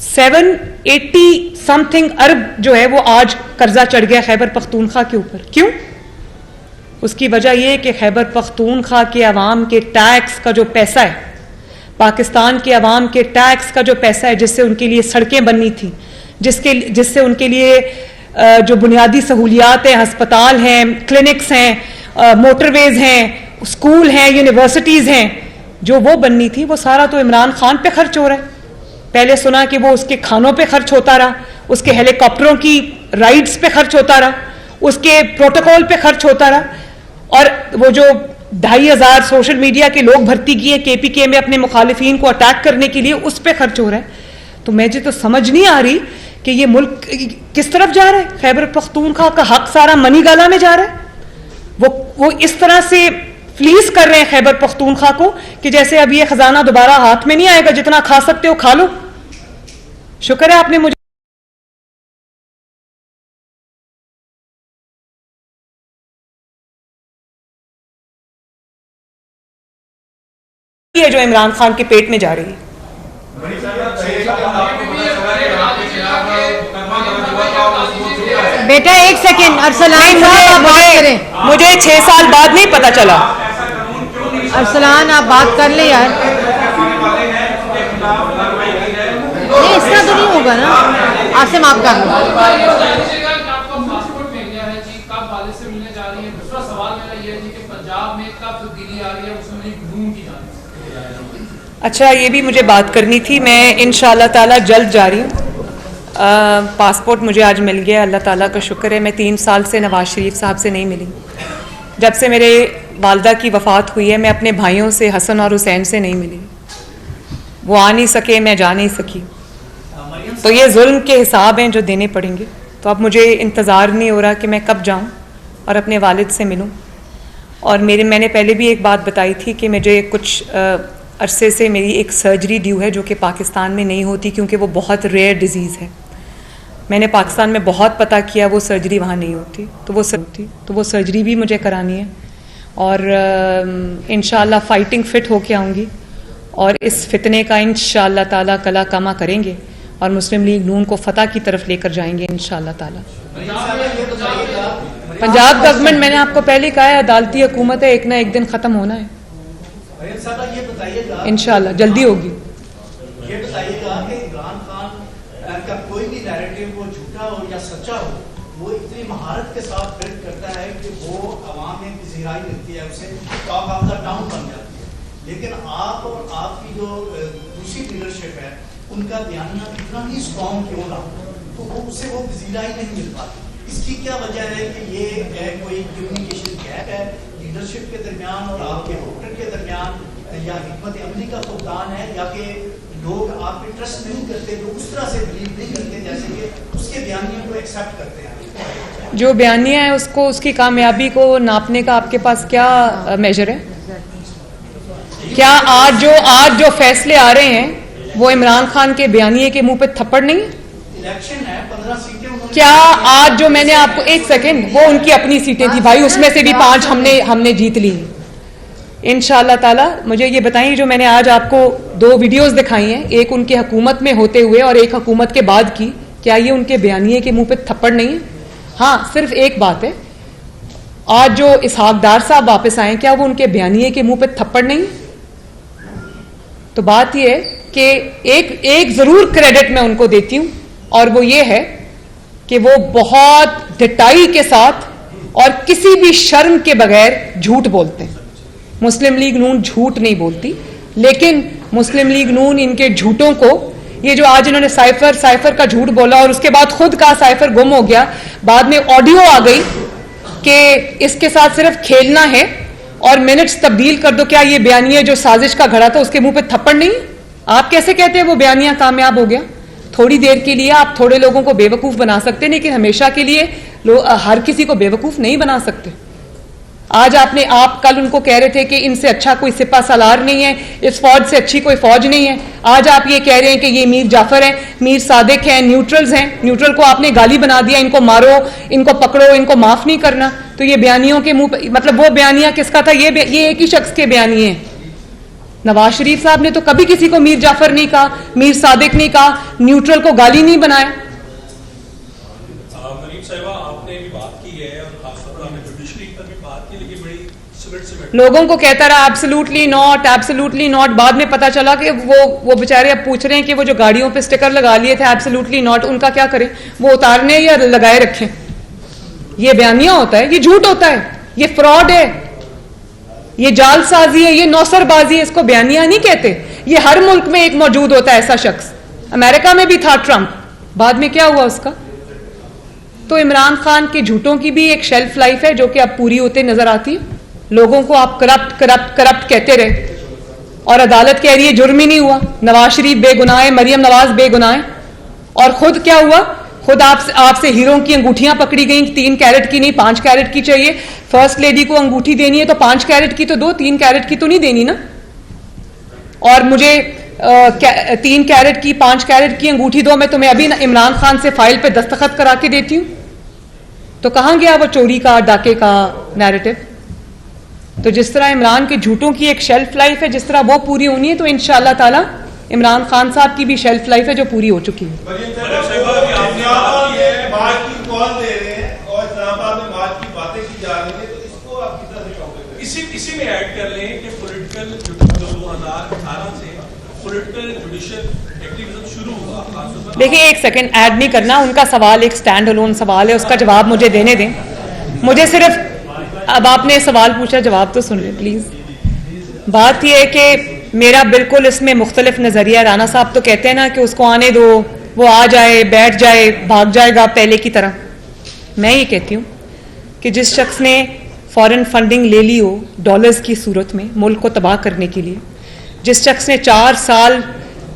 780 समथिंग अरब जो है वो आज कर्जा चढ़ गया खैबर पख्तूनख्वा के ऊपर। क्यों? उसकी वजह यह है कि खैबर पख्तूनख्वा के अवाम के टैक्स का जो पैसा है, पाकिस्तान के अवाम के टैक्स का जो पैसा है, जिससे उनके लिए सड़कें बननी थी, जिससे उनके लिए जो बुनियादी सहूलियात हैं, अस्पताल हैं, क्लिनिक्स हैं, मोटरवेज हैं, स्कूल हैं, यूनिवर्सिटीज़ हैं, जो वो बननी थी, वो सारा तो इमरान खान पे खर्च हो रहा है। पहले सुना कि वो उसके खानों पे खर्च होता रहा, उसके हेलीकॉप्टरों की राइड्स पे खर्च होता रहा, उसके प्रोटोकॉल पे खर्च होता रहा, और वो जो 2500 सोशल मीडिया के लोग भर्ती किए KPK में अपने मुखालिफिन को अटैक करने के लिए, उस पर खर्च हो रहा है। तो मुझे तो समझ नहीं आ रही कि ये मुल्क किस तरफ जा रहा है। खैबर पख्तूनख्वा का हक सारा मनीगाला में जा रहा है। वो इस तरह से फ्लीस कर रहे हैं खैबर पख्तूनख्वा को कि जैसे अब ये खजाना दोबारा हाथ में नहीं आएगा, जितना खा सकते हो खा लो। शुक्र है आपने मुझे ये जो इमरान खान के पेट में जा रही है। बेटा एक सेकेंड, अरसलान साहब आप बात करें। मुझे 6 साल बाद नहीं पता चला। अरसलान आप बात कर ले यार, ये इसका तो नहीं होगा ना, आपसे माफ कर लो। अच्छा, ये भी मुझे बात करनी थी। मैं इंशाअल्लाह ताला जल्द जा रही हूँ। पासपोर्ट मुझे आज मिल गया, अल्लाह ताला का शुक्र है। मैं 3 साल से नवाज शरीफ साहब से नहीं मिली। जब से मेरे वालदा की वफ़ात हुई है, मैं अपने भाइयों से, हसन और हुसैन से नहीं मिली। वो आ नहीं सके, मैं जा नहीं सकी। तो ये जुल्म के हिसाब हैं जो देने पड़ेंगे। तो अब मुझे इंतज़ार नहीं हो रहा कि मैं कब जाऊँ और अपने वालिद से मिलूँ। और मैंने पहले भी एक बात बताई थी कि मुझे कुछ अरसे से मेरी एक सर्जरी ड्यू है, जो कि पाकिस्तान में नहीं होती क्योंकि वो बहुत रेयर डिजीज़ है। मैंने पाकिस्तान में बहुत पता किया, वो सर्जरी वहाँ नहीं होती। तो वो सर्जरी भी मुझे करानी है। और इंशाअल्लाह फ़ाइटिंग फ़िट होके आऊँगी और इस फितने का इंशाअल्लाह ताला कला कमा करेंगे और मुस्लिम लीग नून को फतह की तरफ लेकर जाएंगे इंशाअल्लाह ताला। पंजाब गवर्नमेंट, मैंने आपको पहले कहा है, अदालती हुकूमत है, एक ना एक दिन ख़त्म होना है इंशाअल्लाह, जल्दी होगी। ये बताइएगा कि इमरान खान का कोई भी नैरेटिव वो झूठा हो या सच्चा हो, वो इतनी महारत के साथ प्रिंट करता है कि वो आवाम में पजीराई मिलती है, उसे टॉक ऑफ द टाउन बन जाती है। लेकिन आप और आपकी जो दूसरी लीडरशिप है, उनका बयानिया इतना ही स्ट्रॉन्ग क्यों ना, तो वो उससे वो पजीराई नहीं मिल पाती। इसकी क्या वजह है कि ये कोई कम्युनिकेशन गैप है लीडरशिप के दरमियान और आपके वोटर के दरमियान, या हिकमत अमली का फुकदान है, या कि लोग आप पे ट्रस्ट नहीं करते, जो उस तरह से बिलीव नहीं करते जैसे कि उसके बयानियों को एक्सेप्ट करते हैं। जो बयानिया है उसको, उसकी कामयाबी को नापने का आपके पास क्या मेजर है? क्या आज जो फैसले आ रहे हैं वो इमरान खान के बयानिए के मुंह पे थप्पड़ नहीं है? इलेक्शन है, 15 सीटें। क्या आज जो मैंने आपको, एक सेकेंड, वो उनकी अपनी सीटें थी भाई, उसमें से भी 5 हमने जीत ली इंशाअल्लाह ताला। मुझे ये बताइए, जो मैंने आज आपको 2 वीडियोस दिखाई हैं, एक उनके हुकूमत में होते हुए और एक हुकूमत के बाद की, क्या ये उनके बयानिए के मुंह पे थप्पड़ नहीं है? हाँ, सिर्फ एक बात है, आज जो इसहाक डार साहब वापस आए, क्या वो उनके बयानिए के मुंह पे थप्पड़ नहीं है? तो बात ये है कि एक जरूर क्रेडिट मैं उनको देती हूं, और वो ये है कि वो बहुत डटाई के साथ और किसी भी शर्म के बगैर झूठ बोलते हैं। मुस्लिम लीग नून झूठ नहीं बोलती, लेकिन मुस्लिम लीग नून इनके झूठों को, ये जो आज इन्होंने साइफर का झूठ बोला और उसके बाद खुद का साइफर गुम हो गया, बाद में ऑडियो आ गई कि इसके साथ सिर्फ खेलना है और मिनट्स तब्दील कर दो, क्या ये बयानिया जो साजिश का घड़ा था उसके मुंह पे थप्पड़ नहीं? आप कैसे कहते हैं वो बयानिया कामयाब हो गया? थोड़ी देर के लिए आप थोड़े लोगों को बेवकूफ बना सकते हैं, लेकिन हमेशा के लिए हर किसी को बेवकूफ नहीं बना सकते। आज आप कल उनको कह रहे थे कि इनसे अच्छा कोई सिपा सालार नहीं है, इस फौज से अच्छी कोई फौज नहीं है। आज आप ये कह रहे हैं कि ये मीर जाफर है, मीर सादिक है, न्यूट्रल्स हैं। न्यूट्रल को आपने गाली बना दिया, इनको मारो, इनको पकड़ो, इनको माफ नहीं करना। तो ये बयानियों के मुंह, मतलब वो बयानिया किसका था? ये एक ही शख्स के बयानिए हैं। नवाज शरीफ साहब ने तो कभी किसी को मीर जाफर नहीं कहा, मीर सादिक नहीं कहा, न्यूट्रल को गाली नहीं बनाया। लोगों को कहता रहा एब्सोल्युटली नॉट, बाद में पता चला कि वो बेचारे अब पूछ रहे हैं कि वो जो गाड़ियों पे स्टिकर लगा लिए थे एब्सोल्युटली नॉट, उनका क्या करें? वो उतारने या लगाए रखें? ये बयानिया होता है, ये झूठ होता है, ये फ्रॉड है, ये जालसाजी है, ये नौसरबाजी है। इसको बयानिया नहीं कहते। ये हर मुल्क में एक मौजूद होता है ऐसा शख्स। अमेरिका में भी था ट्रंप, बाद में क्या हुआ उसका? तो इमरान खान के झूठों की भी एक शेल्फ लाइफ है जो कि अब पूरी होते नजर आती है। लोगों को आप करप्ट करप्ट करप्ट कहते रहे और अदालत कह रही है जुर्म ही नहीं हुआ, नवाज शरीफ बेगुनाह है, मरियम नवाज बेगुनाह है। और खुद क्या हुआ? खुद आपसे हीरों की अंगूठियां पकड़ी गई, 3 कैरेट की नहीं 5 कैरेट की चाहिए। फर्स्ट लेडी को अंगूठी देनी है तो 5 कैरेट की तो दो, 3 कैरेट की तो नहीं देनी ना। और मुझे 3 कैरेट की 5 कैरेट की अंगूठी दो, मैं तुम्हें अभी इमरान खान से फाइल पे दस्तखत करा के देती हूं। तो कहां गया वो चोरी का डाके का नैरेटिव? तो जिस तरह इमरान के झूठों की एक शेल्फ लाइफ है, जिस तरह वो पूरी होनी है, तो इंशाअल्लाह ताला इमरान खान साहब की भी शेल्फ लाइफ है जो पूरी हो चुकी है। इसी में ऐड कर लें कि पॉलिटिकल 2018 से पॉलिटिकल जुडिशियल एक्टिविज्म शुरू हुआ। देखिए एक सेकंड ऐड नहीं करना, उनका सवाल एक स्टैंड अलोन सवाल है, उसका जवाब मुझे देने दें। मुझे सिर्फ, अब आपने सवाल पूछा, जवाब तो सुन ले प्लीज। बात यह है कि मेरा बिल्कुल इसमें मुख्तलिफ नजरिया। राना साहब तो कहते हैं ना कि उसको आने दो, वो आ जाए, बैठ जाए, भाग जाएगा पहले की तरह। मैं ये कहती हूँ कि जिस शख्स ने फॉरेन फंडिंग ले ली हो डॉलर्स की सूरत में मुल्क को तबाह करने के लिए, जिस शख्स ने 4 साल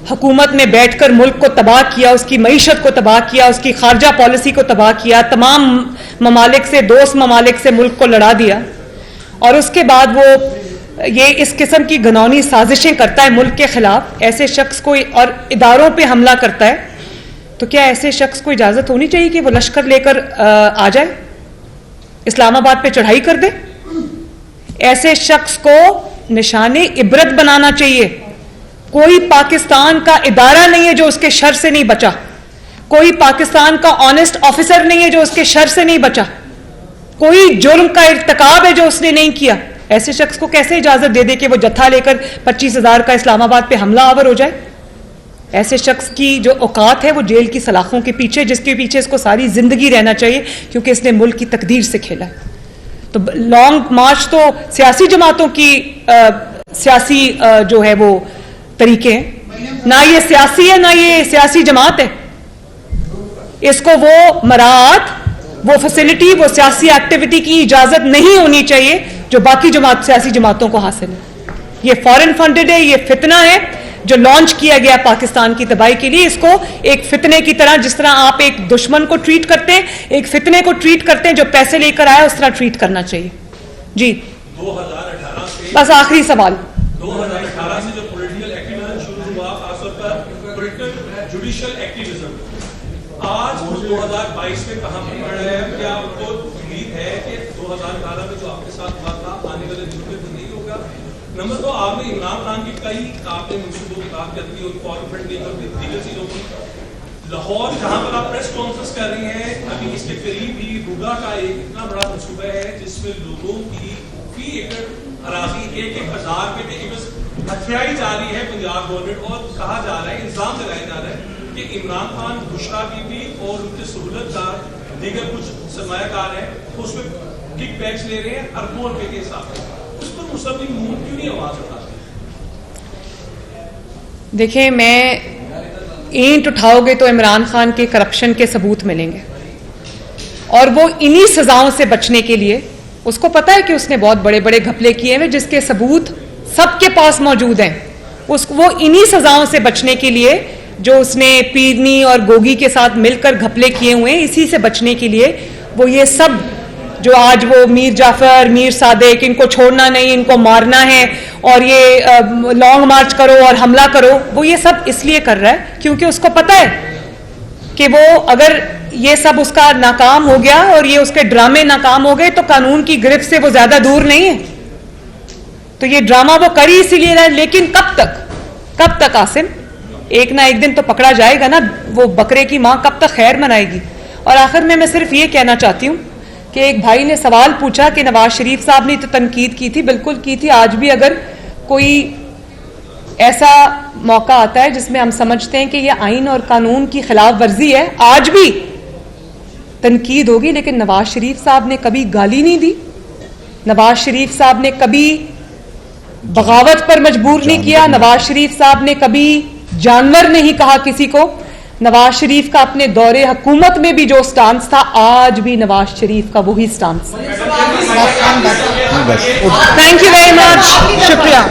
हुकूमत में बैठकर मुल्क को तबाह किया, उसकी मईशत को तबाह किया, उसकी खारजा पॉलिसी को तबाह किया, तमाम ममालिक से, दोस्त ममालिक से मुल्क को लड़ा दिया, और उसके बाद वो ये इस किस्म की घनौनी साजिशें करता है मुल्क के खिलाफ, ऐसे शख्स को और इदारों पे हमला करता है, तो क्या ऐसे शख्स को इजाजत होनी चाहिए कि वो लश्कर लेकर आ जाए, इस्लामाबाद पे चढ़ाई कर दे? ऐसे शख्स को निशाने इबरत बनाना चाहिए। कोई पाकिस्तान का इदारा नहीं है जो उसके शर से नहीं बचा, कोई पाकिस्तान का ऑनेस्ट ऑफिसर नहीं है जो उसके शर से नहीं बचा, कोई जुर्म का इर्तिकाब है जो उसने नहीं किया। ऐसे शख्स को कैसे इजाजत दे दे कि वो जत्था लेकर 25,000 का इस्लामाबाद पे हमला आवर हो जाए? ऐसे शख्स की जो औकात है वो जेल की सलाखों के पीछे, जिसके पीछे इसको सारी जिंदगी रहना चाहिए क्योंकि इसने मुल्क की तकदीर से खेला है। तो लॉन्ग मार्च तो सियासी जमातों की सियासी जो है वो तरीके हैं, ना ये सियासी है ना ये सियासी जमात है। इसको वो मराहत, वो फैसिलिटी, वो सियासी एक्टिविटी की इजाजत नहीं होनी चाहिए जो बाकी सियासी जमातों को हासिल है। ये फॉरेन फंडेड है, ये फितना है जो लॉन्च किया गया पाकिस्तान की तबाही के लिए। इसको एक फितने की तरह, जिस तरह आप एक दुश्मन को ट्रीट करते हैं, एक फितने को ट्रीट करते हैं जो पैसे लेकर आया, उस तरह ट्रीट करना चाहिए। जी 2018 से, बस आखिरी सवाल, 2018 से जो पॉलिटिकल एक्टिविज्म शुरू हुआ, खासतौर पर पॉलिटिकल जुडिशियल एक्टिविज्म, आज 2022 में कहां पर खड़ा है? क्या आपको उम्मीद है कि 2018 में जो आपके साथ हुआ था आने वाले दिनों में नहीं होगा? नंबर 2, आपने इमरान खान की कई आपने मंसूबों की बात करती है, फॉरेन फंडिंग और दीगर चीजों की। लाहौर जहां पर आप प्रेस कॉन्फ्रेंस कर रही हैं, अभी इसके करीब ही रूगा का एक इतना बड़ा मंसूबा है जिसमें लोगों की फी एकड़ अराजी 1-1 हज़ार पे हथियाई जा रही है पंजाब गवर्नमेंट, और कहा जा रहा है, इल्जाम लगाया जा रहा है कि इमरान खान, बुशरा बीबी और उनके सहूलतकार दीगर कुछ सरमायाकार हैं, उसमें किक बैक्स ले रहे हैं अरबों रुपए के हिसाब से। उस पर मुस्लिम मूव क्यों नहीं आवाज उठाते? देखिए, मैं ईंट उठाओगे तो इमरान खान के करप्शन के सबूत मिलेंगे, और वो इन्हीं सजाओं से बचने के लिए, उसको पता है कि उसने बहुत बड़े बड़े घपले किए हैं जिसके सबूत सबके पास मौजूद हैं, वो इन्हीं सजाओं से बचने के लिए जो उसने पीरनी और गोगी के साथ मिलकर घपले किए हुए हैं, इसी से बचने के लिए वो ये सब जो आज वो मीर जाफर, मीर सादिक, इनको छोड़ना नहीं, इनको मारना है, और ये लॉन्ग मार्च करो और हमला करो, वो ये सब इसलिए कर रहा है क्योंकि उसको पता है कि वो अगर ये सब उसका नाकाम हो गया और ये उसके ड्रामे नाकाम हो गए तो कानून की गिरफ्त से वो ज्यादा दूर नहीं है। तो ये ड्रामा वो कर ही इसीलिए रहा है। लेकिन कब तक आसिम? एक ना एक दिन तो पकड़ा जाएगा ना, वो बकरे की माँ कब तक खैर मनाएगी? और आखिर में मैं सिर्फ ये कहना चाहती हूँ कि एक भाई ने सवाल पूछा कि नवाज शरीफ साहब ने तो तनकीद की थी, बिल्कुल की थी। आज भी अगर कोई ऐसा मौका आता है जिसमें हम समझते हैं कि यह आइन और कानून की खिलाफ वर्जी है, आज भी तनकीद होगी। लेकिन नवाज शरीफ साहब ने कभी गाली नहीं दी, नवाज शरीफ साहब ने कभी बगावत पर मजबूर नहीं किया, नवाज शरीफ साहब ने कभी जानवर नहीं कहा किसी को। नवाज शरीफ का अपने दौरे हुकूमत में भी जो स्टांस था, आज भी नवाज शरीफ का वही stance. Thank you very much, शुक्रिया।